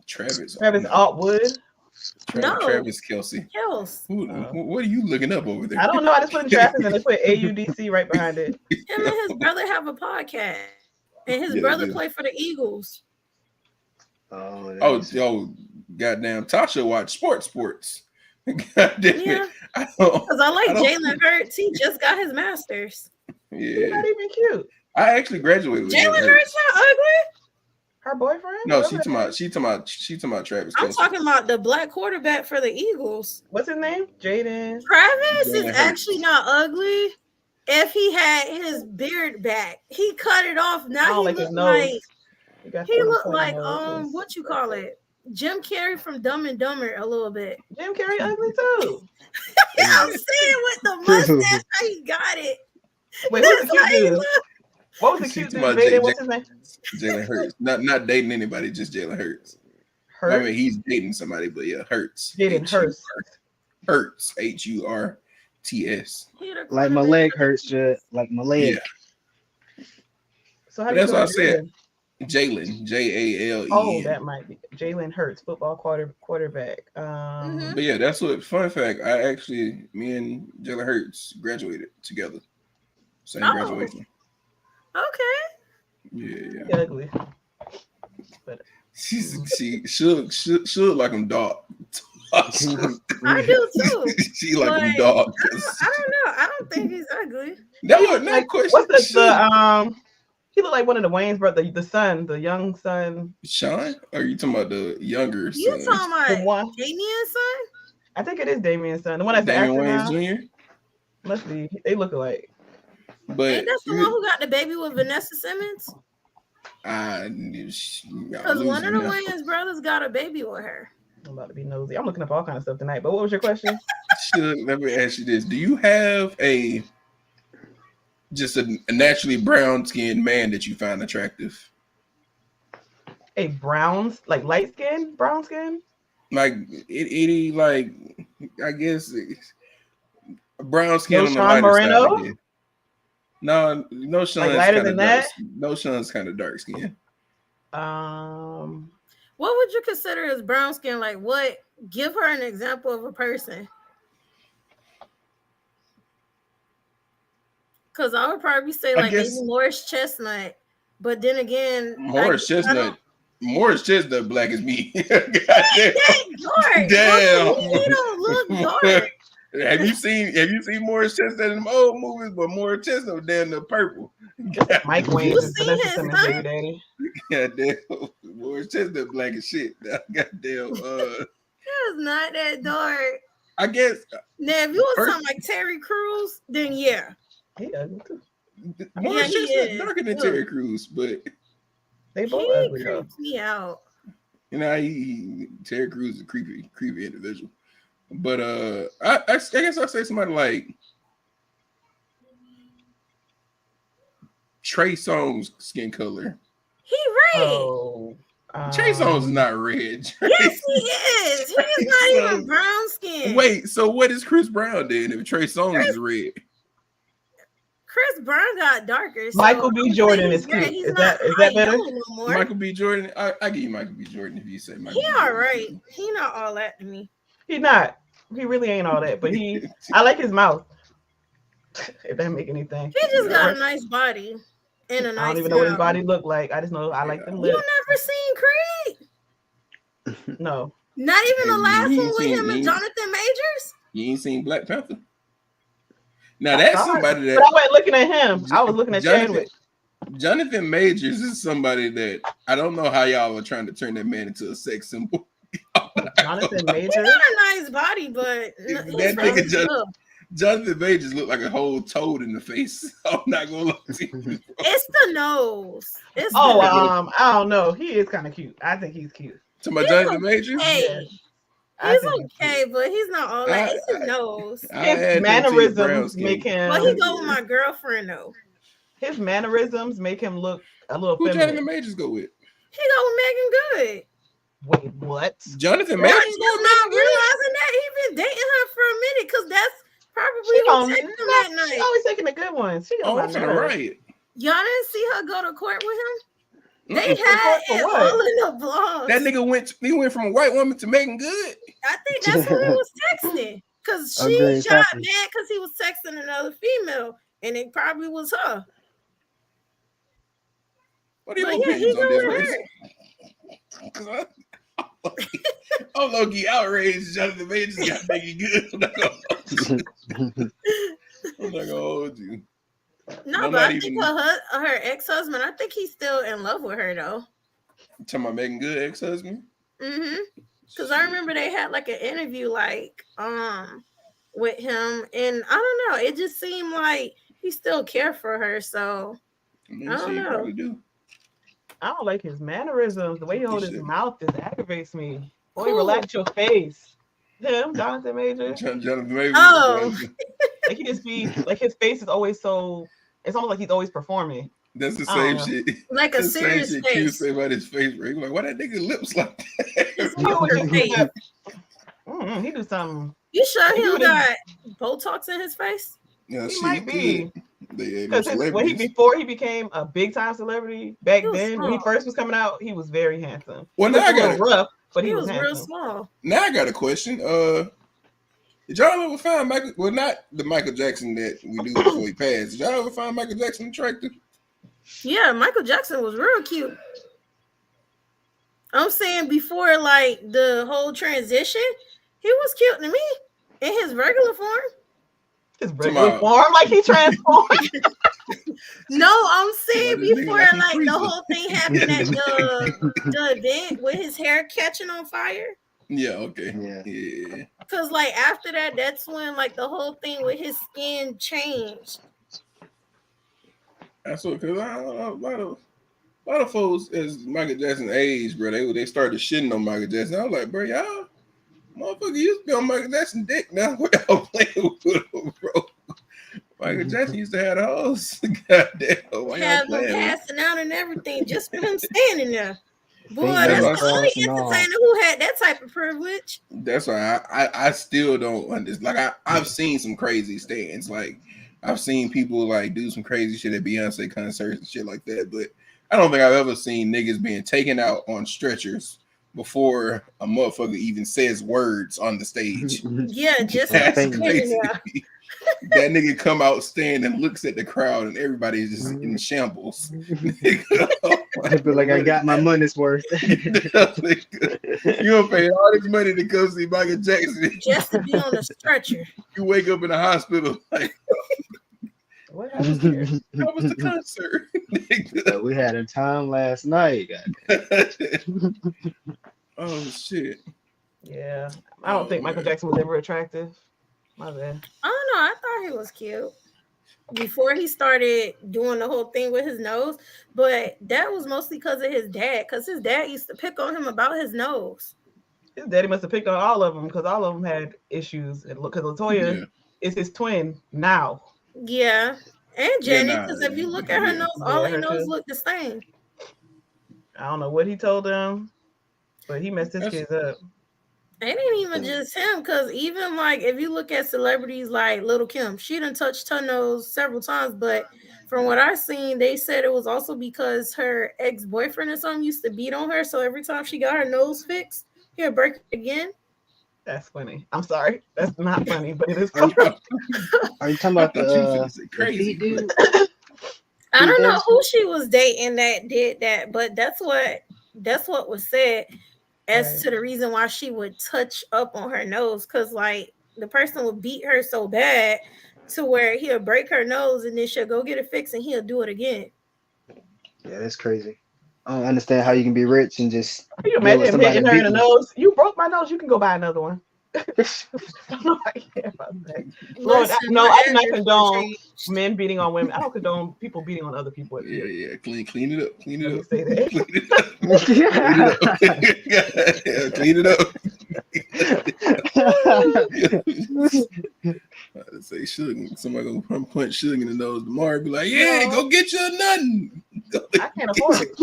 Travis Altwood. Travis Kelsey. What are you looking up over there? I don't know. I just put in Travis and they put AUDC right behind it. Him and his brother have a podcast, and his brother play for the Eagles. Oh, goddamn! Tasha watch sports. God damn it! Because I like Jalen Hurts. He just got his master's. Yeah, he's not even cute. I actually graduated with Jalen Hurts. Not ugly. Her boyfriend? No, she talking about Travis. I'm talking about the black quarterback for the Eagles. What's his name? Jaden. Travis is actually not ugly. If he had his beard back, he cut it off. Now he look like what you call it? Jim Carrey from Dumb and Dumber a little bit. Jim Carrey ugly too. I'm saying with the mustache, how he got it. Wait, what's the cute dude? What was the cute dude? What's his name? Jalen Hurts. Not dating anybody, just Jalen Hurts. I mean, he's dating somebody, but yeah, Hurts. Jaden Hurts. Hurts. Hurts. Like my leg hurts, like my leg. Yeah. So how that's what I said. Jalen, Jale. Oh, that might be Jalen Hurts, football quarterback. But yeah, that's what. Fun fact: me and Jalen Hurts graduated together, same graduation. Okay. Yeah. Ugly. But she look like him dog. I do too. She like him dog. I don't know. I don't think he's ugly. That was no question. What's the he looked like one of the Wayne's brothers, the young son. Sean? Or are you talking about the younger son? You talking about Damien's son? I think it is Damien's son. The one that's Damian Wayans Jr. Must be. They look alike. But that's the one who got the baby with Vanessa Simmons? Because one of the Wayans brothers got a baby with her. I'm about to be nosy. I'm looking up all kinds of stuff tonight. But what was your question? Let me ask you this: do you have a naturally brown skinned man that you find attractive? A brown, like light skin, brown skin? Like it like I guess brown skin on the Sean lighter Moreno? side. No, Sean's like lighter than that. No, Sean's kind of dark skin. What would you consider as brown skin? Like what? Give her an example of a person. Because I would probably say like maybe Morris Chestnut, but then again, Morris Chestnut black as me. God damn. Damn. He don't look dark. Have you seen Morris Chestnut in the old movies? But Morris Chestnut was down the purple. Mike Wayne. You seen his son? God damn. Morris Chestnut black as shit. God damn. It's not that dark. I guess. Now, if you was something like Terry Crews, then yeah. He ugly too. Morris Chestnut darker than Terry Crews, but they both ugly. Creeps me out. You know, Terry Crews is a creepy individual. But I guess I'll say somebody like Trey Songz skin color. He red. Oh, Trey Songz is not red. Yes, he is. He is not even brown skin. Wait, so what is Chris Brown then if Trey Songz is red? Chris Brown got darker. So Michael B. Jordan is cute. Is that better? No Michael B. Jordan. I give you Michael B. Jordan if you say Michael. He all right. He not all that to me. He not. He really ain't all that. But I like his mouth. If that make anything. He just got a nice body and a nice. I don't even know what his body looked like. I just know I like them lips. You never seen Creed? No. Not even the last one with him and Jonathan Majors. You ain't seen Black Panther? Now that's somebody that. But I wasn't looking at him. I was looking at Chadwick. Jonathan Majors is somebody that I don't know how y'all are trying to turn that man into a sex symbol. Jonathan Majors. He got a nice body, but that nigga Jonathan Majors looked like a whole toad in the face. I'm not gonna lie to you. It's the nose. I don't know. He is kind of cute. I think he's cute. To my Jonathan Majors. Hey. He's okay, but he's not all that. It's his nose. His mannerisms make him. But he go with my girlfriend though. His mannerisms make him look a little. Who Jonathan Majors go with? He go with Megan Good. Wait, what? Jonathan Majors? Just not realizing that he been dating her for a minute because that's probably who texted him that night. She always taking the good ones. She I'm finna write. Y'all didn't see her go to court with him? They had it all in the blog. That nigga went from a white woman to Megan Good. I think that's who he was texting. Because she got mad because he was texting another female, and it probably was her. What are your opinions on this? Because I'm low-key outraged. Jonathan Majors got Megan Good. I'm not gonna hold you. No, but I think her ex-husband, I think he's still in love with her though. You talking about Megan Good ex-husband? Mm-hmm. Because I remember they had like an interview with him, and I don't know, it just seemed like he still cared for her. So I don't know. I don't like his mannerisms. The way he holds his mouth just aggravates me. Boy, relax your face. Him, Jonathan Majors. Jonathan Majors. Oh, like he just be like his face is always so. It's almost like he's always performing. That's the same shit. Like a serious face. You say about his face, right? Like, why that nigga lips like that? He do something. You sure he don't got Botox in his face? Yeah, he might be. Because before he became a big time celebrity back then, when he first was coming out, he was very handsome. Well, now I got rough, but he was real small. Now I got a question. Did y'all ever find Michael? Well, not the Michael Jackson that we do before he passed. Did y'all ever find Michael Jackson attractive? Yeah, Michael Jackson was real cute. I'm saying before like the whole transition, he was cute to me in his regular form. His regular form, like he transformed. No, I'm saying before like the whole thing happened at the event with his hair catching on fire. Yeah, okay. Yeah. Because like after that, that's when like the whole thing with his skin changed. That's what, because a lot of folks as Michael Jackson age, bro, they started shitting on Michael Jackson. I was like, bro, y'all motherfucker used to be on Michael Jackson dick. Now what y'all playing with him, bro? Michael Jackson used to have the hoes. Goddamn, why y'all playing? Passing out and everything just for him standing there. Boy, that's the only entertainer who had that type of privilege. That's why I still don't understand. Like I've seen some crazy stands. Like I've seen people like do some crazy shit at Beyonce concerts and shit like that. But I don't think I've ever seen niggas being taken out on stretchers before a motherfucker even says words on the stage. Yeah, just that's crazy. That nigga come out, stand and looks at the crowd, and everybody is just in shambles. I feel like I got my money's worth. You don't pay all this money to go see Michael Jackson just to be on a stretcher. You wake up in the hospital like, what happened here? How was the concert? We had a time last night. Oh shit. Yeah, I don't think Michael Jackson was ever attractive. My bad. I don't know. I thought he was cute. before he started doing the whole thing with his nose, but that was mostly because of his dad, because his dad used to pick on him about his nose. His daddy must have picked on all of them because all of them had issues. And look, because Latoya is his twin now. Yeah, and Janet, because if you yeah, look at her nose, all Yeah, their her nose too. look the same. I don't know what he told them, but he messed his kids up. It ain't even just him, because even like if you look at celebrities like Little Kim, she done touched her nose several times, but from what I seen, they said it was also because her ex-boyfriend or something used to beat on her, so every time she got her nose fixed, he'll break it again. That's funny. I'm sorry. That's not funny, but it is Are funny. you talking about the feet dude? I don't know who she was dating that did that, but that's what was said as to the reason why she would touch up on her nose, because like the person would beat her so bad to where he'll break her nose and then she'll go get it fixed and he'll do it again. Yeah, that's crazy. I don't understand how you can be rich and just Can you deal with imagine him somebody hitting her in the beating you. nose? You broke my nose. You can go buy another one. I care about that. Lord, Listen, no, I do not address condone changed. men beating on women. I don't condone people beating on other people. Yeah. Clean it up. Clean it Let me up. say that. Clean it up. I say Suge. Somebody gonna punch Suge in the nose tomorrow. Be like, yeah, go get you nothing. I can't afford it.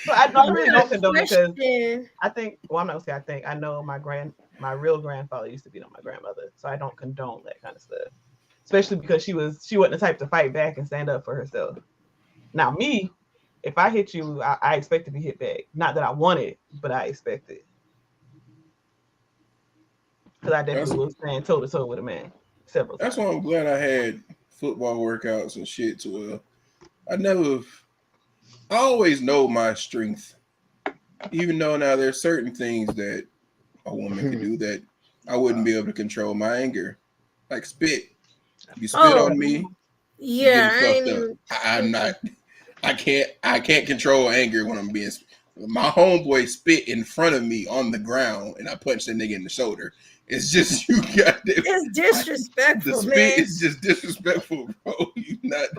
So I really don't condone it because I think. Well, I'm not gonna say I think. I know my real grandfather used to beat on my grandmother, so I don't condone that kind of stuff. Especially because she wasn't the type to fight back and stand up for herself. Now me, if I hit you, I expect to be hit back. Not that I want it, but I expect it. Because I definitely will stand toe to toe with a man several times. That's why I'm glad I had football workouts and shit to I always know my strength. Even though now there's certain things that a woman could do that I wouldn't be able to control my anger. Like spit. You spit on me, yeah, I'm not I can't control anger when I'm being. My homeboy spit in front of me on the ground, and I punched that nigga in the shoulder. It's just you got it. It's disrespectful. The spit is just disrespectful, bro. You not.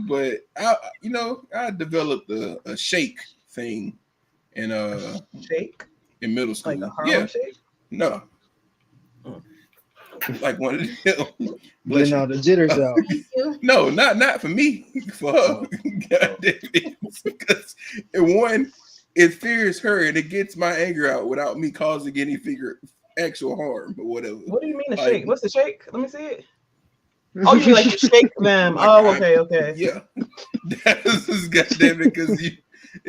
But I developed a shake thing in shake in middle school. Like a Harlem shake? No. Like one of them. Getting all the jitters out. No, not for me. For her. God damn it. Because it fears her and it gets my anger out without me causing any actual harm or whatever. What do you mean a shake? What's the shake? Let me see it. Oh, you mean like you shake them? Like okay. Yeah. That's goddamn it, because you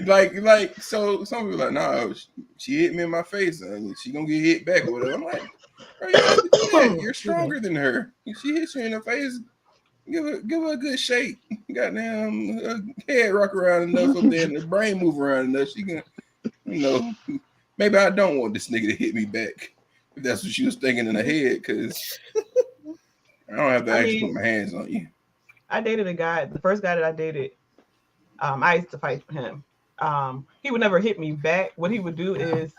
like so some people are like, nah, she hit me in my face and she gonna get hit back or whatever. I'm like, bro, you have to do that. You're stronger than her. If she hits you in the face, give her a good shake. Goddamn, her head rock around enough up there and the brain move around enough. She can, maybe I don't want this nigga to hit me back. If that's what she was thinking in her head, because I don't have to actually put my hands on you. I dated a guy, the first guy that I dated, I used to fight for him. He would never hit me back. What he would do is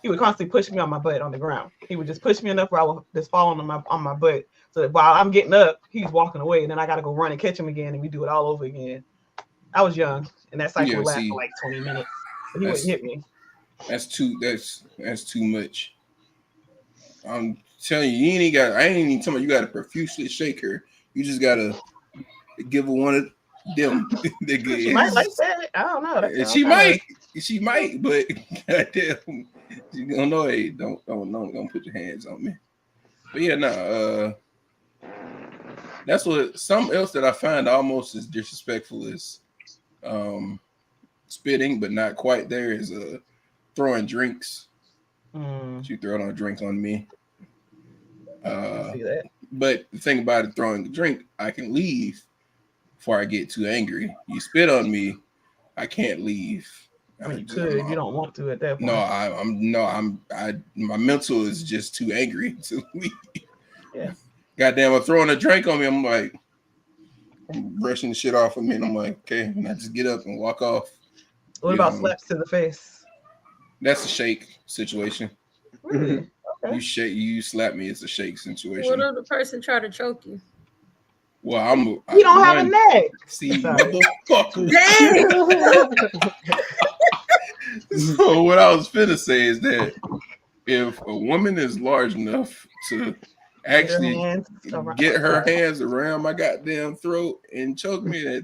he would constantly push me on my butt on the ground. He would just push me enough where I would just fall on my butt. So that while I'm getting up, he's walking away, and then I got to go run and catch him again, and we do it all over again. I was young, and that cycle would last for like 20 minutes. But he wouldn't hit me. That's too much. I'm telling you, I ain't even talking about you got to profusely shake her. You just gotta give her one of them. She might like that. I don't know. She might, but goddamn, she gonna know. Hey, don't put your hands on me. But yeah, that's what. Something else that I find almost as disrespectful as spitting, but not quite there, is throwing drinks. She throw a drink on me. See that. But the thing about it, throwing a drink, I can leave before I get too angry. You spit on me, I can't leave. I mean, you could if you don't want to at that point. My mental is just too angry to leave. Yeah. Goddamn, I'm throwing a drink on me. I'm like, I'm brushing the shit off of me, and I'm like, okay, and I just get up and walk off. What about slaps to the face? That's a shake situation. Really? Okay. You slap me, it's a shake situation. What if the person try to choke you? Well, He don't have a neck. See, Sorry. motherfucker. Dang. So what I was finna say is that if a woman is large enough to actually get her hands around my goddamn throat and choke me, I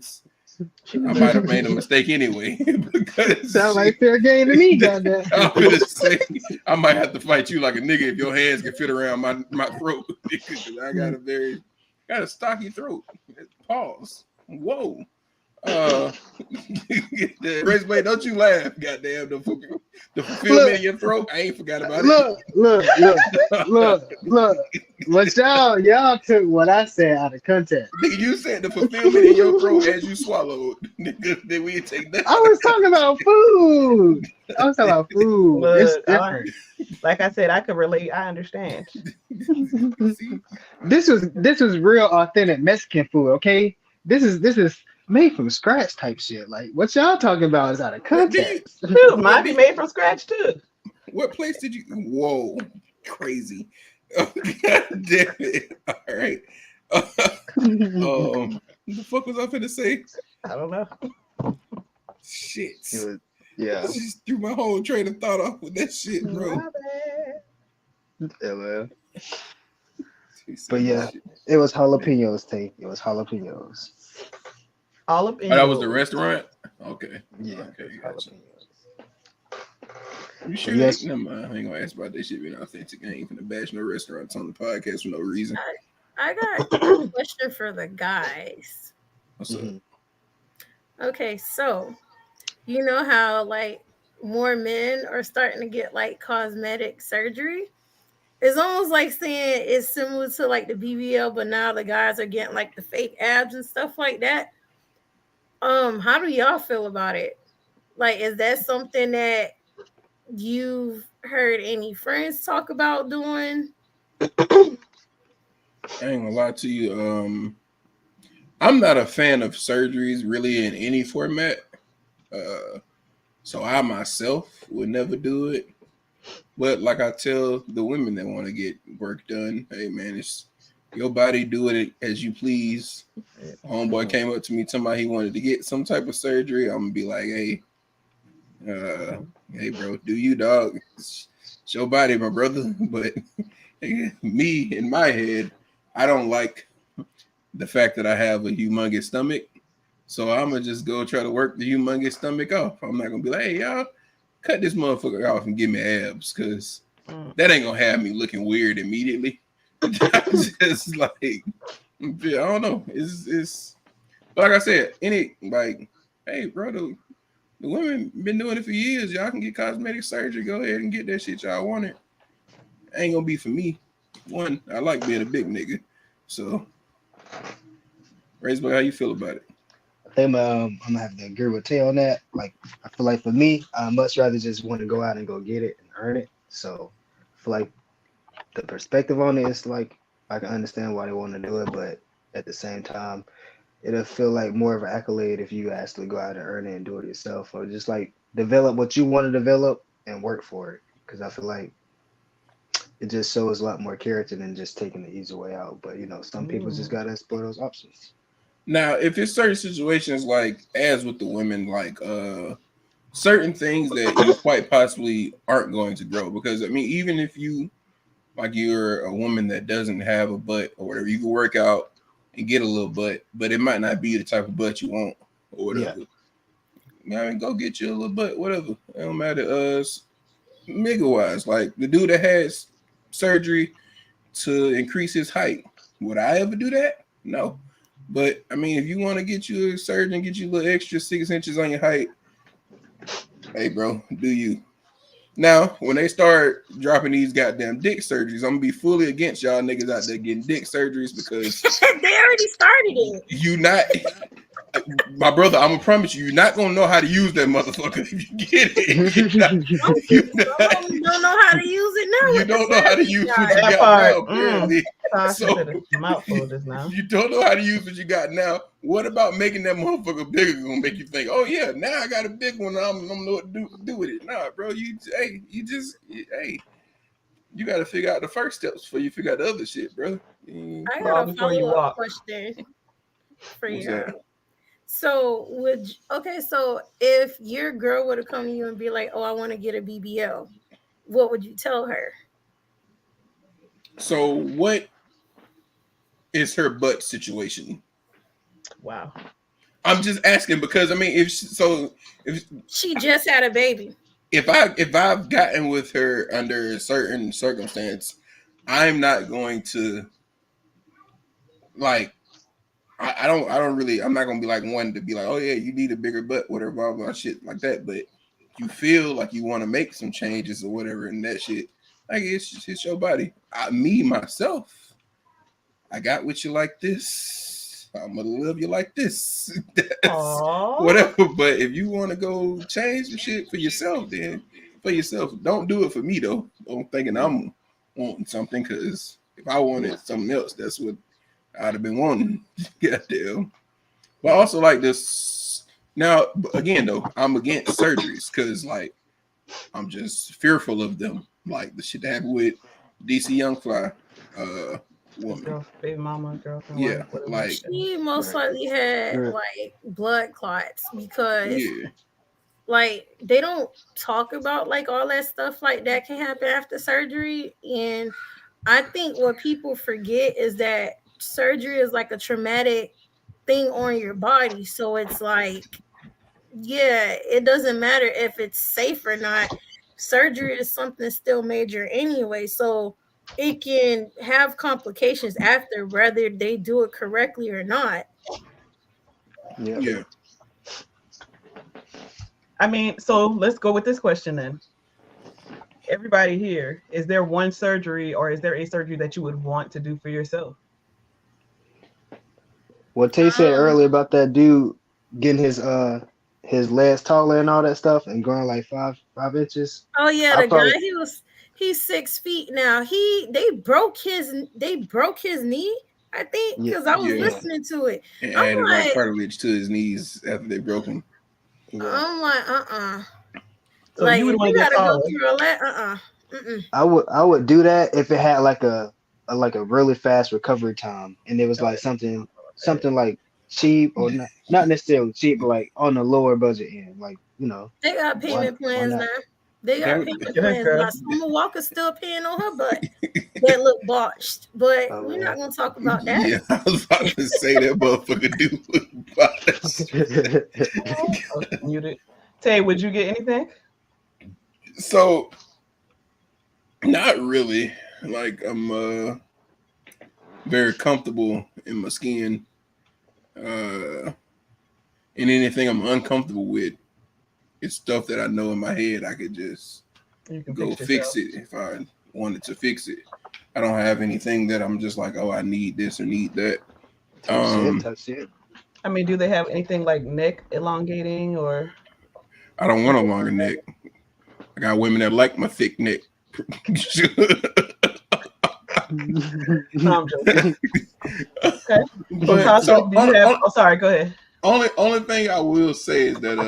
might have made a mistake anyway. Because sound like fair game to me, goddamn. I'm gonna say I might have to fight you like a nigga if your hands can fit around my throat. Because I got a stocky throat. Pause. Whoa. Razorblade, don't you laugh, goddamn. The fulfillment in your throat. I ain't forgot about it. Look. What y'all took what I said out of context. Nigga, you said the fulfillment in your throat as you swallowed. Nigga, then we take that. I was talking about food. Look, It's different. Like I said, I could relate. I understand. This was real authentic Mexican food, okay? This is made from scratch type shit. Like what y'all talking about is out of context. Dude, mine be made from scratch too. What place did you? Whoa, crazy! Oh, God damn it! All right. The fuck was I finna say? I don't know. Shit. Yeah. I just threw my whole train of thought off with that shit, bro. Yeah, man. But yeah, it was jalapenos, Tay. It was jalapenos. Oh, that was the restaurant? Okay. Yeah. Okay, gotcha. You sure? Yes. Never mind. I ain't gonna ask about that shit being authentic. I ain't gonna bash no restaurants on the podcast for no reason. I got a question for the guys. What's up? Okay, so you know how like more men are starting to get like cosmetic surgery? It's almost like saying it's similar to like the BBL, but now the guys are getting like the fake abs and stuff like that. How do y'all feel about it? Like, is that something that you've heard any friends talk about doing? I ain't gonna lie to you. I'm not a fan of surgeries really in any format. So I myself would never do it. But like I tell the women that want to get work done, hey man, it's your body, do it as you please. Homeboy came up to me telling me he wanted to get some type of surgery. I'm gonna be like, hey, bro, do you, dog? It's your body, my brother. But me, in my head, I don't like the fact that I have a humongous stomach. So I'm gonna just go try to work the humongous stomach off. I'm not gonna be like, hey, y'all, cut this motherfucker off and give me abs, because that ain't gonna have me looking weird immediately. Just like, I don't know. It's like I said, hey, bro, the women been doing it for years. Y'all can get cosmetic surgery. Go ahead and get that shit y'all wanted. Ain't gonna be for me. One, I like being a big nigga. So, Razorblade, how you feel about it? I think I'm gonna have to agree with Tay on that. Like, I feel like for me, I much rather just want to go out and go get it and earn it. So, I feel like the perspective on it is like I can understand why they want to do it, but at the same time, it'll feel like more of an accolade if you actually go out and earn it and do it yourself, or just like develop what you want to develop and work for it. Because I feel like it just shows a lot more character than just taking the easy way out. But some people just gotta explore those options. Now, if it's certain situations like as with the women, like certain things that you quite possibly aren't going to grow, because I mean, even if you're a woman that doesn't have a butt or whatever, you can work out and get a little butt, but it might not be the type of butt you want or whatever. Yeah. I mean, go get you a little butt, whatever. It don't matter. Nigga wise, like the dude that has surgery to increase his height, would I ever do that? No. But I mean, if you want to get you a surgeon, get you a little extra 6 inches on your height, hey, bro, do you? Now, when they start dropping these goddamn dick surgeries, I'm gonna be fully against y'all niggas out there getting dick surgeries, because they already started it. You not, my brother. I'm gonna promise you're not gonna know how to use that motherfucker if you get it. You don't know how to use it now. You don't know how to use what you got now. Apparently. So you don't know how to use what you got now. What about making that motherfucker bigger gonna make you think, oh yeah, now I got a big one. I'm know what to do with it. Nah, bro. You got to figure out the first steps before you figure out the other shit, bro. I got a follow-up question. for What's you. that? So so if your girl would have come to you and be like, "Oh, I want to get a BBL," what would you tell her? So what is her butt situation? Wow. I'm just asking because I mean, if she just had a baby, if I've gotten with her under a certain circumstance, I'm not going to like. I don't really. I'm not gonna be like one to be like, oh yeah, you need a bigger butt, whatever, blah blah shit like that. But you feel like you want to make some changes or whatever, and that shit, like it's your body. Me myself, I got with you like this. I'm gonna love you like this. That's whatever. But if you want to go change some shit for yourself, then for yourself. Don't do it for me though. Don't thinking I'm wanting something, because if I wanted something else, that's what I'd have been wanting. Goddamn. But I also like this. Now, again, though, I'm against surgeries because, like, I'm just fearful of them. Like the shit that happened with DC Young Fly, woman. Baby mama, girlfriend, Yeah, wife, whatever. like she most likely had like blood clots because yeah, like they don't talk about like all that stuff like that can happen after surgery. And I think what people forget is that surgery is like a traumatic thing on your body. So it's like, yeah, it doesn't matter if it's safe or not. Surgery is something still major anyway. So it can have complications after, whether they do it correctly or not. yeah. I mean, so let's go with this question then. Everybody here, is there one surgery or is there a surgery that you would want to do for yourself? What Tay said earlier about that dude getting his legs taller and all that stuff and growing like 5 inches. Oh yeah, the guy he's 6 feet now. They broke his knee, I think, because I was listening to it. And added like cartilage to his knees after they broke him. I'm like, So like you would want to gotta get go through all that. I would do that if it had like a really fast recovery time, and it was like something like cheap, or not necessarily cheap, but like on the lower budget end, like, you know. They got payment plans now. They got payment plans now. Summer Walker's still paying on her butt. That look botched, but we're not gonna talk about that. Yeah, I was about to say that motherfucker do look botched. Muted. Tay, would you get anything? So, not really. Like, I'm very comfortable in my skin. And anything I'm uncomfortable with, it's stuff that I know in my head I could just go fix it if I wanted to fix it. I don't have anything that I'm just like, oh, I need this or need that. That's it. I mean, do they have anything like neck elongating or? I don't want a longer neck. I got women that like my thick neck. No, I'm joking. Okay. But, so, sorry, go ahead. Only thing I will say is that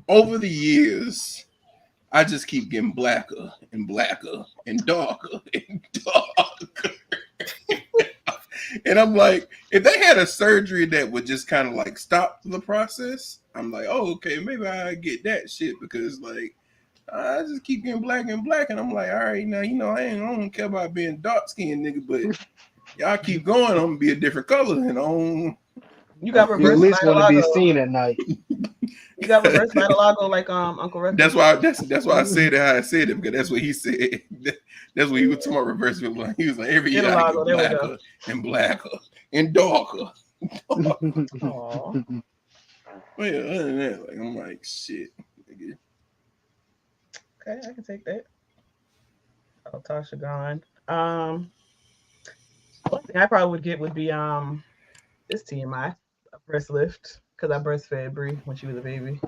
over the years, I just keep getting blacker and blacker and darker and darker. And I'm like, if they had a surgery that would just kind of like stop the process, I'm like, oh, okay, maybe I get that shit, because like I just keep getting black and black, and I'm like, all right, now I don't care about being dark skinned, nigga, but y'all keep going, I'm gonna be a different color, and you got reverse. You at least want to be seen at night. You got reverse vitiligo like Uncle Rex. That's why I said it how I said it, because that's what he said. That's what he was talking about, reverse vitiligo. He was like, every year I get blacker and blacker and darker. Aww. Well, yeah, other than that, like, I'm like, shit. Nigga. Okay, I can take that. Oh, Tasha gone. One thing I probably would get would be this TMI, a breast lift, because I breastfed Bree when she was a baby.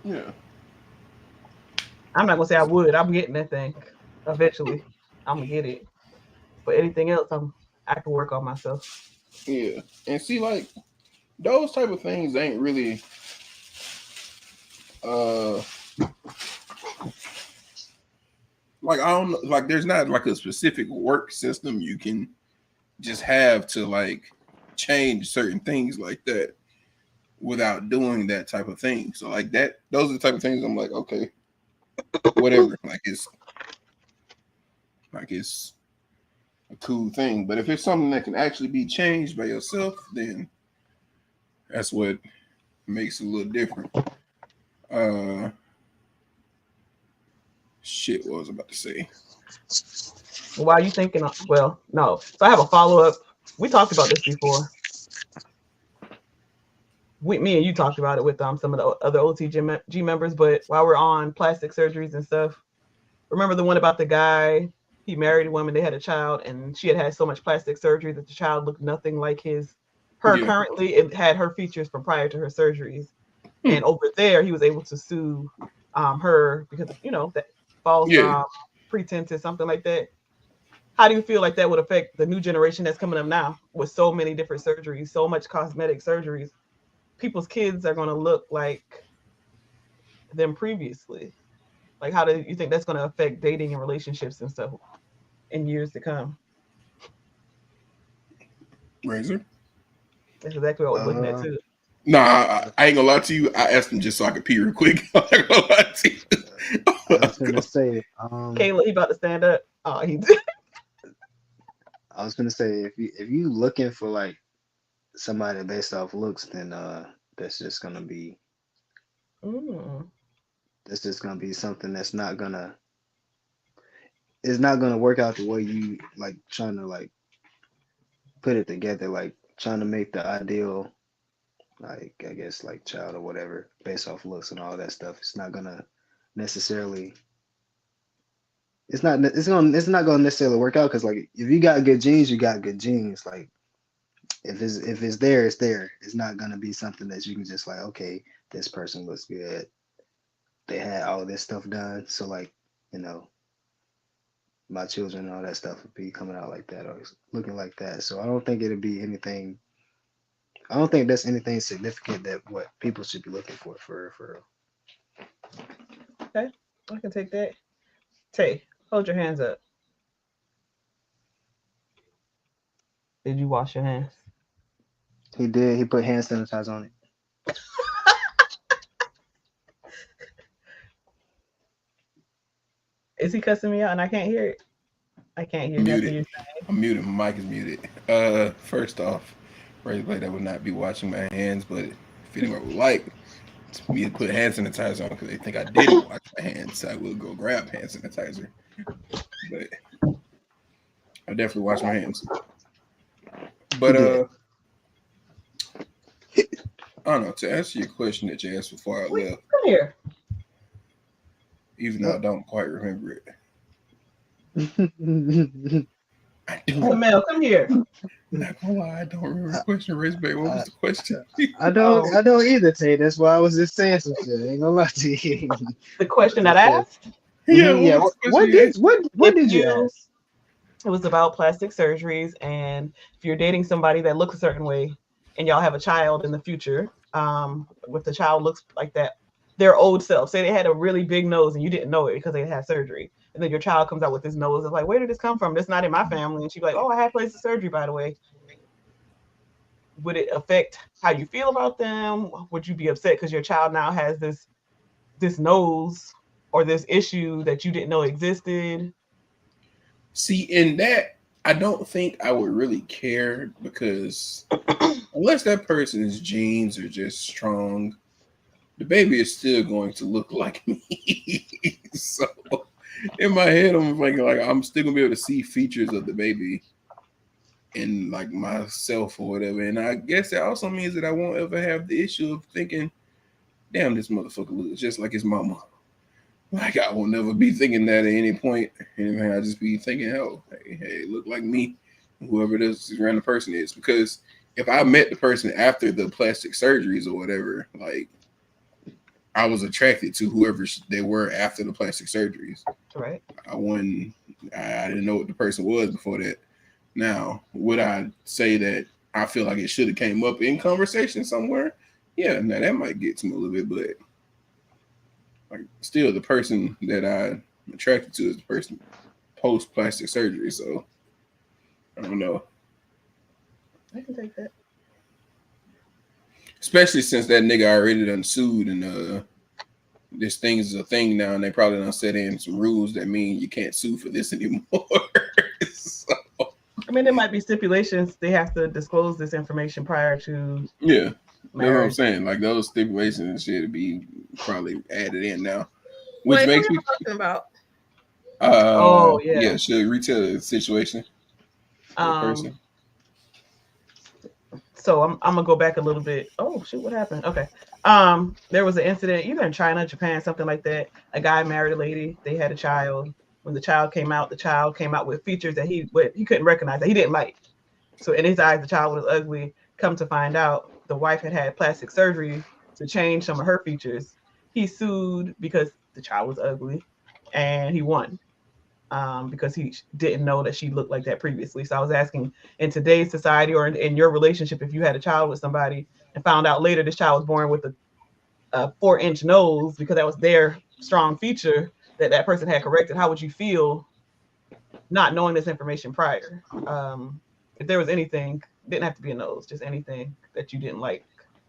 Yeah. I'm not gonna say I would. I'm getting that thing eventually. I'm gonna get it. But anything else, I can work on myself. Yeah, and see, like, those type of things ain't really like, I don't know, like, there's not like a specific work system you can just have to like change certain things like that without doing that type of thing. So like that, those are the type of things I'm like, okay, whatever. Like it's a cool thing. But if it's something that can actually be changed by yourself, then that's what makes it a little different. Shit, what was I about to say? Why are you thinking? Well, no. So I have a follow up. We talked about this before. Me and you talked about it with some of the other OTG members. But while we're on plastic surgeries and stuff, remember the one about the guy? He married a woman. They had a child, and she had so much plastic surgery that the child looked nothing like her currently. It had her features from prior to her surgeries. And over there, he was able to sue her because of, that false pretense or something like that. How do you feel like that would affect the new generation that's coming up now with so many different surgeries, so much cosmetic surgeries? People's kids are going to look like them previously. Like, how do you think that's going to affect dating and relationships and stuff in years to come? Razor? That's exactly what we're looking at too. Nah, I ain't gonna lie to you. I asked him just so I could pee real quick. I'm not gonna lie to you. I was gonna say, Kayla, he about to stand up. Oh, he did. I was gonna say, if you looking for like somebody based off looks, then that's just gonna be that's just gonna be something that's not gonna work out the way you like trying to like put it together, like trying to make the ideal, like I guess like child or whatever based off looks and all that stuff. It's not gonna necessarily. It's not gonna necessarily work out because like if you got good genes, you got good genes. Like if it's there, it's there. It's not gonna be something that you can just like, okay, this person looks good. They had all of this stuff done, so like, my children and all that stuff would be coming out like that or looking like that. So I don't think it'd be anything. I don't think that's anything significant that what people should be looking for real. Okay, I can take that. Tay, hold your hands up. Did you wash your hands? He did. He put hand sanitizer on it. Is he cussing me out and I can't hear it? I can't hear nothing you're saying. I'm muted. My mic is muted. First off, Razor Blade, I would not be washing my hands, but if anyone would like me to put hand sanitizer on because they think I didn't wash my hands, I will go grab hand sanitizer. But I definitely wash my hands. But I don't know, to answer your question that you asked before I left. Come here. Even though I don't quite remember it. I don't. Mel, come here. Not gonna lie, I don't remember the question, Razorback. What was the question? I don't either, Tay. That's why I was just saying some shit. I ain't gonna lie to you. The question that I asked? Yeah. What did you ask? It was about plastic surgeries, and if you're dating somebody that looks a certain way, and y'all have a child in the future, if the child looks like that, their old self, say they had a really big nose and you didn't know it because they had surgery, and then your child comes out with this nose, it's like, where did this come from? That's not in my family. And she'd be like, oh, I had plastic surgery, by the way. Would it affect how you feel about them? Would you be upset because your child now has this nose or this issue that you didn't know existed? See, in that, I don't think I would really care because unless that person's genes are just strong, the baby is still going to look like me. So in my head, I'm thinking like I'm still gonna be able to see features of the baby in like myself or whatever. And I guess that also means that I won't ever have the issue of thinking, damn, this motherfucker looks just like his mama. Like I will never be thinking that at any point. And I just be thinking, oh, hey, look like me, whoever this random person is. Because if I met the person after the plastic surgeries or whatever, like I was attracted to whoever they were after the plastic surgeries. Right. I didn't know what the person was before that. Now, would I say that I feel like it should have came up in conversation somewhere? Yeah, now that might get to me a little bit, but like still the person that I'm attracted to is the person post plastic surgery. So I don't know. I can take that. especially since that nigga already done sued and this thing is a thing now, and they probably done set in some rules that mean you can't sue for this anymore. So, I mean, there might be stipulations. They have to disclose this information prior to yeah, marriage. that's what I'm saying. Like those stipulations and shit would be probably added in now, which Wait, makes what me are you talking about? Oh yeah. Should retell the situation for the person. So I'm gonna go back a little bit. Oh shoot, what happened? Okay. There was an incident either in China, Japan, something like that. A guy married a lady. They had a child. When the child came out with features that he couldn't recognize, that he didn't like. So in his eyes, the child was ugly. Come to find out, the wife had plastic surgery to change some of her features. He sued because the child was ugly, and he won. Because he didn't know that she looked like that previously. So I was asking, in today's society or in your relationship, if you had a child with somebody and found out later this child was born with a 4-inch nose because that was their strong feature that person had corrected, how would you feel not knowing this information prior? If there was anything, didn't have to be a nose, just anything that you didn't like.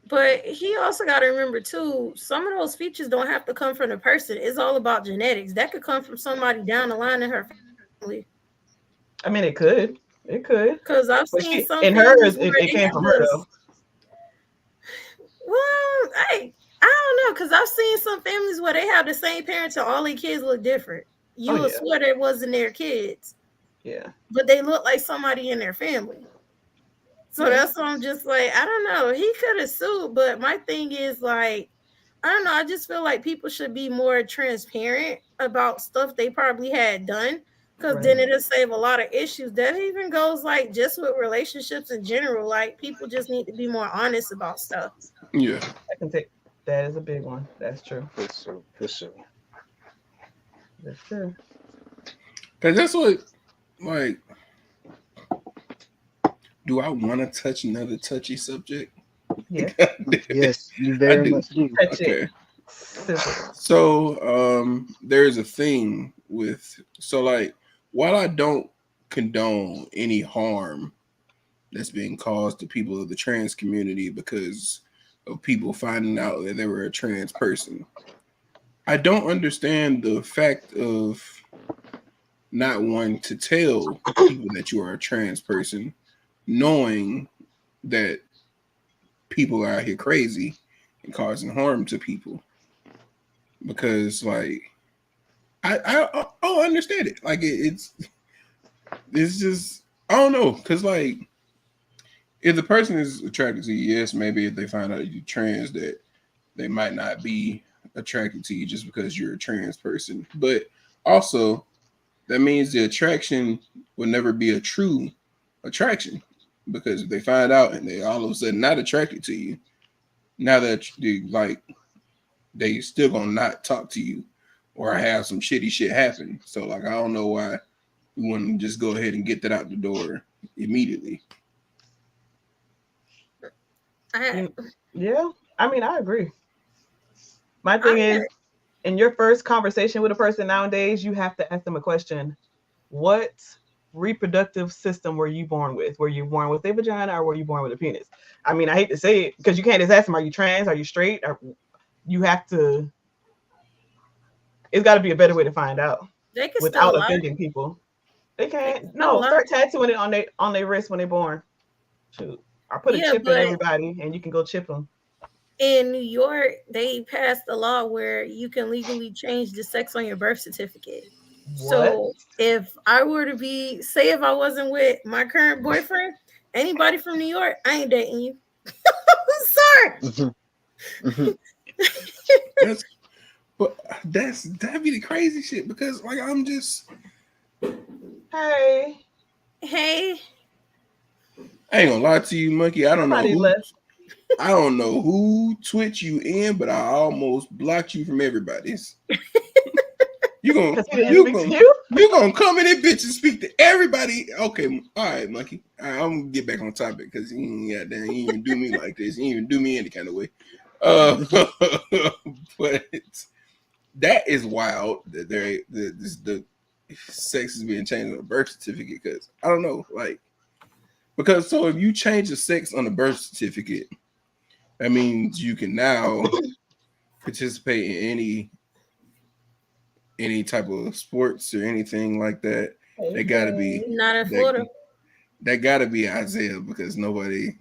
But he also got to remember too, some of those features don't have to come from the person. It's all about genetics. That could come from somebody down the line in her family. I mean, it could. Because I've But seen some in families hers, where it they came have from her this. though. Well, I don't know, because I've seen some families where they have the same parents and all their kids look different. You would swear that wasn't their kids. Yeah. But they look like somebody in their family. So that's why I'm just like, I don't know. He could have sued, but my thing is like, I don't know. I just feel like people should be more transparent about stuff they probably had done, because then it'll save a lot of issues. That even goes like just with relationships in general. Like people just need to be more honest about stuff. Yeah, I can take that is a big one. That's true. For sure. That's true. because that's what like. Do I want to touch another touchy subject? Yeah. Yes, you very much do. Okay. So there's a thing with like while I don't condone any harm that's being caused to people of the trans community because of people finding out that they were a trans person, I don't understand the fact of not wanting to tell people that you are a trans person, knowing that people are out here crazy and causing harm to people. Because like I don't understand it. Like it's just I don't know. Cause like if the person is attracted to you, yes, maybe if they find out you're trans, that they might not be attracted to you just because you're a trans person. But also that means the attraction will never be a true attraction. Because if they find out and they all of a sudden not attracted to you, now that they still gonna not talk to you or have some shitty shit happen. So like I don't know why we wouldn't just go ahead and get that out the door immediately. Yeah, I mean I agree. My thing is, in your first conversation with a person nowadays, you have to ask them a question. What reproductive system were you born with? Were you born with a vagina or were you born with a penis? I mean, I hate to say it because you can't just ask them, are you trans? Are you straight? Or you have to, it's got to be a better way to find out without offending people. They can't. No, start tattooing it on their wrist when they're born. Shoot. Or put a chip in everybody and you can go chip them. In New York, they passed a law where you can legally change the sex on your birth certificate. What? So if I were to be, say if I wasn't with my current boyfriend, anybody from New York, I ain't dating you. I'm sorry. That'd be the crazy shit because like I'm just hey. I ain't gonna lie to you, Monkey. I don't know who Twitch you in, but I almost blocked you from everybody's. You gonna come in and bitch and speak to everybody. Okay, all right, Monkey. All right, I'm gonna get back on topic because he ain't even do me like this. He ain't even do me any kind of way. But that is wild that the sex is being changed on a birth certificate because I don't know, like because so if you change the sex on a birth certificate, That means you can now participate in any type of sports or anything like that. They gotta be not in that Florida. that gotta be Isaiah because nobody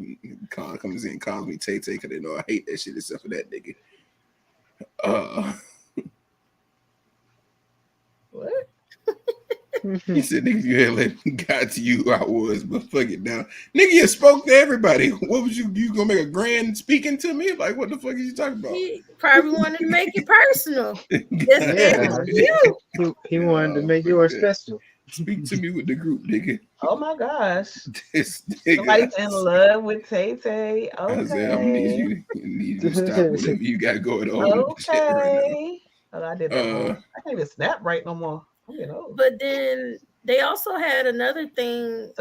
comes in and calls me Tay Tay because they know I hate that shit except for that nigga. What? He said, nigga, if you had let God to you, I was, but fuck it now. Nigga, you spoke to everybody. What was you gonna make a grand speaking to me? Like, what the fuck are you talking about? He probably wanted to make it personal. Just Yeah. you. He wanted to make yours special. Speak to me with the group, nigga. Oh my gosh. This nigga. Somebody's in love with Tay Tay. Isaiah, I'm gonna need you to stop whatever you got going on in the chat right Okay. Oh, I did that wrong. I can't even snap right no more. I'm getting old. But then they also had another thing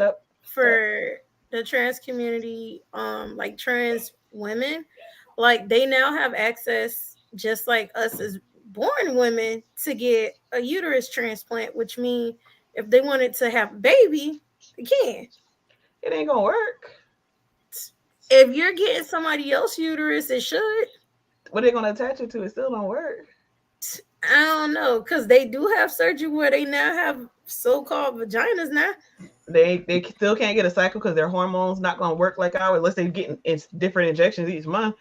for the trans community, like trans women, like they now have access, just like us as born women, to get a uterus transplant, which means if they wanted to have a baby, they can. It ain't gonna work. If you're getting somebody else's uterus, it should. What are they gonna attach it to? It still don't work. I don't know, because they do have surgery where they now have so-called vaginas now. They still can't get a cycle because their hormones not gonna work like ours unless they getting different injections each month.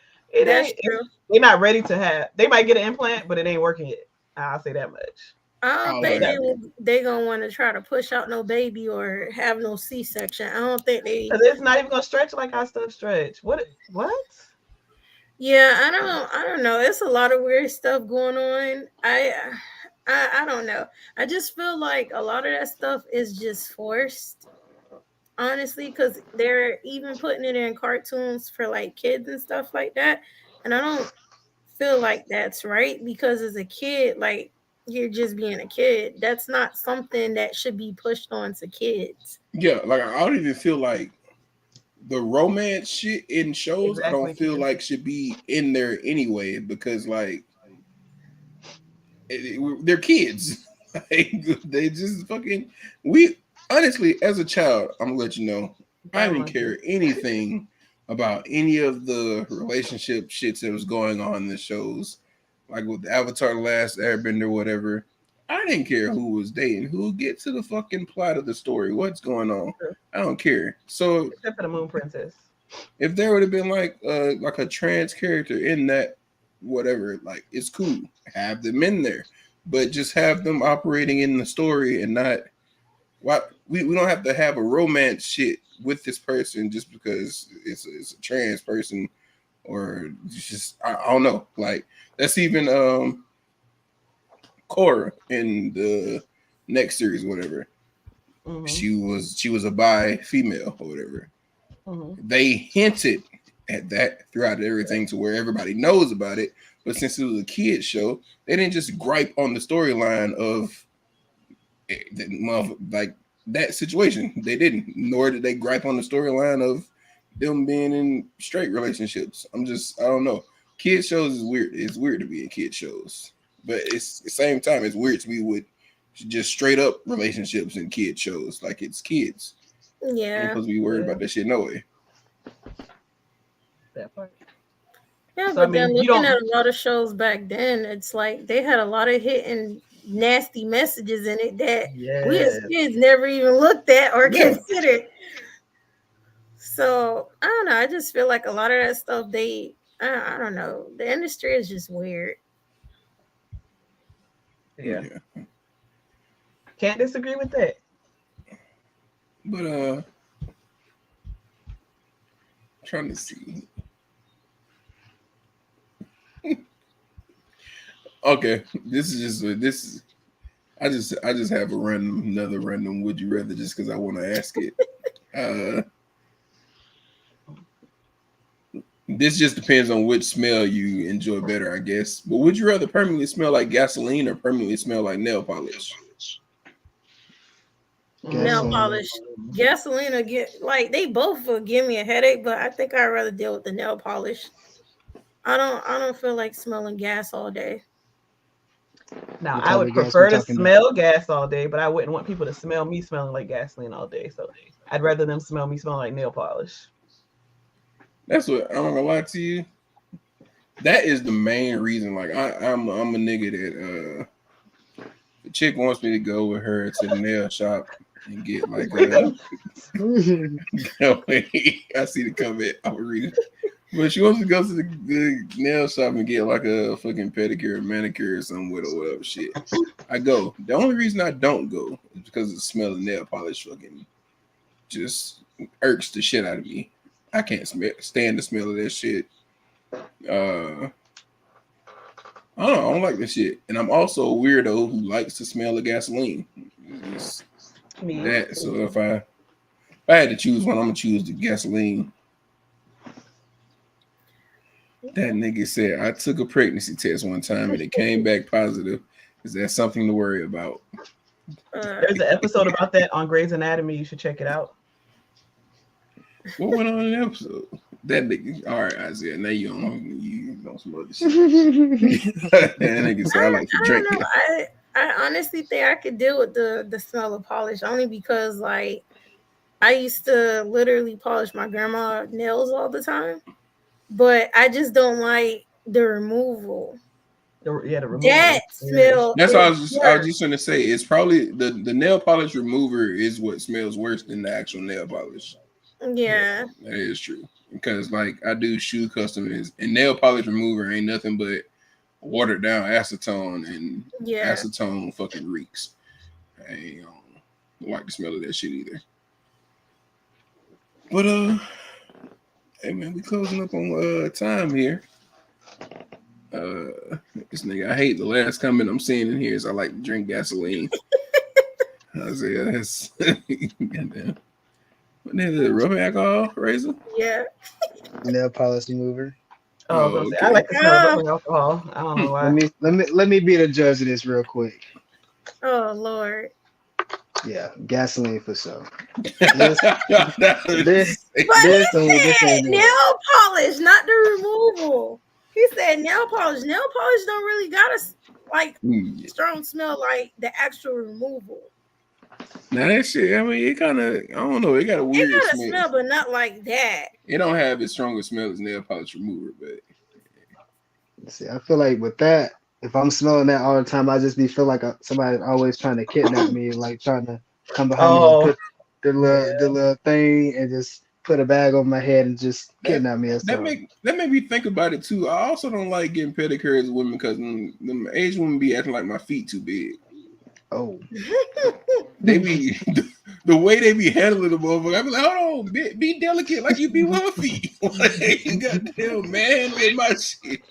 That's true. They're not ready to have. They might get an implant, but it ain't working yet. I'll say that much. I don't think they gonna want to try to push out no baby or have no C-section. I don't think they. Because it's not even gonna stretch like our stuff stretch. What? Yeah, I don't know. It's a lot of weird stuff going on. I don't know. I just feel like a lot of that stuff is just forced, honestly, because they're even putting it in cartoons for like kids and stuff like that. And I don't feel like that's right, because as a kid, like, you're just being a kid. That's not something that should be pushed on to kids. Yeah, like I don't even feel like the romance shit in shows, I don't feel like should be in there anyway, because like they're kids. Like, they just fucking. We honestly, as a child, I'm gonna let you know, I didn't care anything about any of the relationship shits that was going on in the shows, like with Avatar: The Last Airbender, whatever. I didn't care who was dating who. Get to the fucking plot of the story. What's going on? I don't care. So, except for the Moon Princess, if there would have been like a trans character in that, whatever, like, it's cool. Have them in there, but just have them operating in the story and not. Why we don't have to have a romance shit with this person just because it's a trans person, or just I don't know. Like, that's even Cora in the next series, whatever. Mm-hmm. She was a bi female or whatever. Mm-hmm. They hinted at that throughout everything to where everybody knows about it. But since it was a kid's show, they didn't just gripe on the storyline of like that situation. They didn't. Nor did they gripe on the storyline of them being in straight relationships. I don't know. Kid shows is weird. It's weird to be in kid shows. But it's at the same time, it's weird to be with just straight up relationships in kid shows. Like, it's kids. Yeah. I'm supposed to be worried about that shit no way. That part. Yeah, so, but then looking at a lot of shows back then, it's like they had a lot of hitting nasty messages in it that we as kids never even looked at or considered. So I don't know. I just feel like a lot of that stuff, I don't know. The industry is just weird. Yeah. Can't disagree with that. But trying to see. Okay, I just have another random would you rather just because I want to ask it. This just depends on which smell you enjoy better, I guess. But would you rather permanently smell like gasoline or permanently smell like nail polish? Nail polish. Gasoline will they both will give me a headache, but I think I'd rather deal with the nail polish. I don't feel like smelling gas all day. Now, I would prefer to smell gas all day, but I wouldn't want people to smell me smelling like gasoline all day. So I'd rather them smell me smelling like nail polish. That's what I'm gonna lie to you. That is the main reason. Like I'm a nigga that the chick wants me to go with her to the nail shop and get like I see the comment. I'll read it. But she wants to go to the nail shop and get like a fucking pedicure or manicure or something with or whatever shit. I go. The only reason I don't go is because the smell of nail polish fucking just irks the shit out of me. I can't stand the smell of that shit. I don't like this shit. And I'm also a weirdo who likes to smell of gasoline. It's that. So if I had to choose one, I'm gonna choose the gasoline. That nigga said I took a pregnancy test one time and it came back positive. Is that something to worry about? There's an episode about that on Grey's Anatomy. You should check it out. What went on in the episode? That nigga. All right, Isaiah. Now you don't smell this shit. That nigga said I like to drink. I don't know. I honestly think I could deal with the smell of polish only because like I used to literally polish my grandma's nails all the time, but I just don't like the removal. The removal. That smell. That's what I was just gonna say. It's probably the nail polish remover is what smells worse than the actual nail polish. Yeah, that is true. Because like I do shoe customers and nail polish remover ain't nothing but watered down acetone and acetone fucking reeks. I don't like the smell of that shit either. But hey man, we closing up on time here. This nigga, I hate the last comment I'm seeing in here is I like to drink gasoline. I was like, that's goddamn. What is it? Rubbing alcohol, Razor? Yeah. Nail polish remover. Oh, okay. I like the smell of rubbing alcohol. I don't know why. Let me be the judge of this real quick. Oh Lord. Yeah, gasoline for sure. This said nail polish, not the removal. He said nail polish. Nail polish don't really got a strong smell like the actual removal. Now that shit, I mean, it kind of, I don't know, it got a weird smell, but not like that. It don't have as strong a smell as nail polish remover, but see, I feel like with that, if I'm smelling that all the time, I just feel like somebody's always trying to kidnap me, like trying to come behind me and put the little thing and just put a bag on my head and just kidnap me. That made me think about it too. I also don't like getting pedicures as women because them Asian women be acting like my feet too big. Oh, they be the way they be handling the motherfucker. I be like, hold on, be delicate like you be with her feet. Like, you goddamn man with my shit.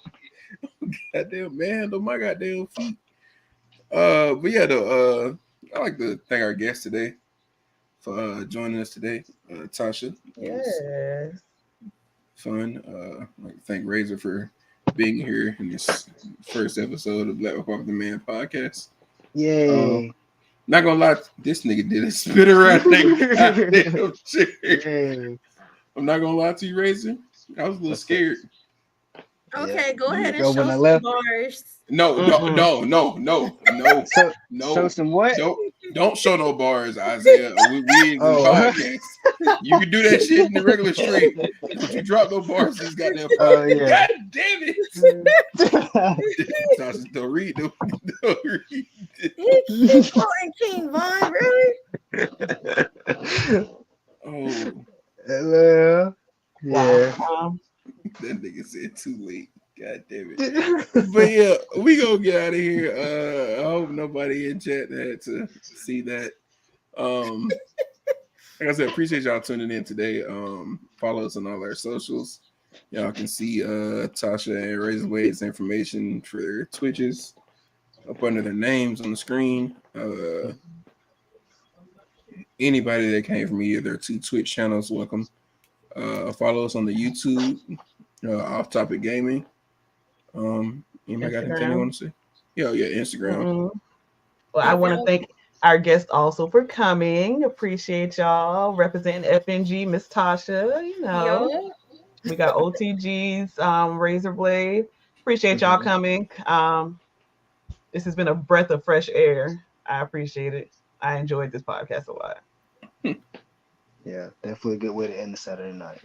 Goddamn man on my goddamn feet. But yeah, though, I like to thank our guest today for joining us today, Tasha. Yeah. Fun. I'd like to thank Razor for being here in this first episode of Black Republic the Man podcast. Yay. Not gonna lie, this nigga did a spit around that goddamn chair. I'm not gonna lie to you, Razor. I was a little scared. Okay, go ahead and show some bars. No. Show some what? Don't show no bars, Isaiah. We in the podcast. You can do that shit in the regular stream. But you drop no bars, this goddamn podcast. Oh yeah. God damn it. Don't read. He quoting King Von, really? Oh. Hello. Yeah. Wow. That nigga said too late. God damn it. But yeah, we gonna get out of here. I hope nobody in chat had to see that. Like I said, appreciate y'all tuning in today. Follow us on all our socials. Y'all can see Tasha and Razor Wade's information for their Twitches up under their names on the screen. Anybody that came from either their two Twitch channels, welcome. Follow us on the YouTube, Off Topic Gaming. Anybody got anything you want to say? Yeah, Instagram. Mm-hmm. Well, I want to thank our guest also for coming. Appreciate y'all representing FNG, Miss Tasha. You know, we got OTG's Razor Blade. Appreciate y'all coming. This has been a breath of fresh air. I appreciate it. I enjoyed this podcast a lot. Yeah, definitely a good way to end the Saturday night.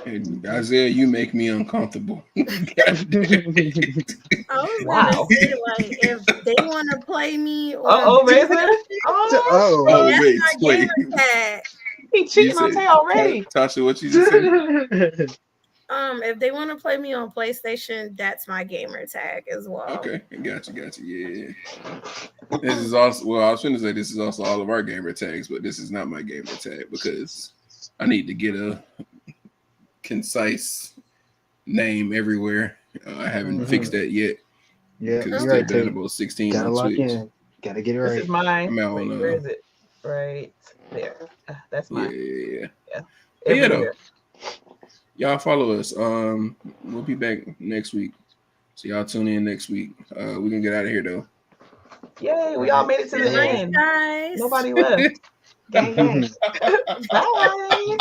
And Isaiah, you make me uncomfortable. I was gonna say, like, if they want to play me on Mason. Wait. gamer tag. He cheating on Tay already. Tasha, what you just said? If they want to play me on PlayStation, that's my gamer tag as well. Okay, gotcha. Yeah. This is also I was going to say this is also all of our gamer tags, but this is not my gamer tag because I need to get a concise name everywhere. I haven't fixed that yet. Yeah, because it's you're still right, about 16 gotta on lock Twitch. in. Gotta get it right. This is mine. I'm out on, where is it? Right there. That's mine. Yeah. Everywhere. Y'all follow us. We'll be back next week. So y'all tune in next week. We can get out of here though. Yay, we all made it to the end. Guys. Nobody left. Gang. Bye.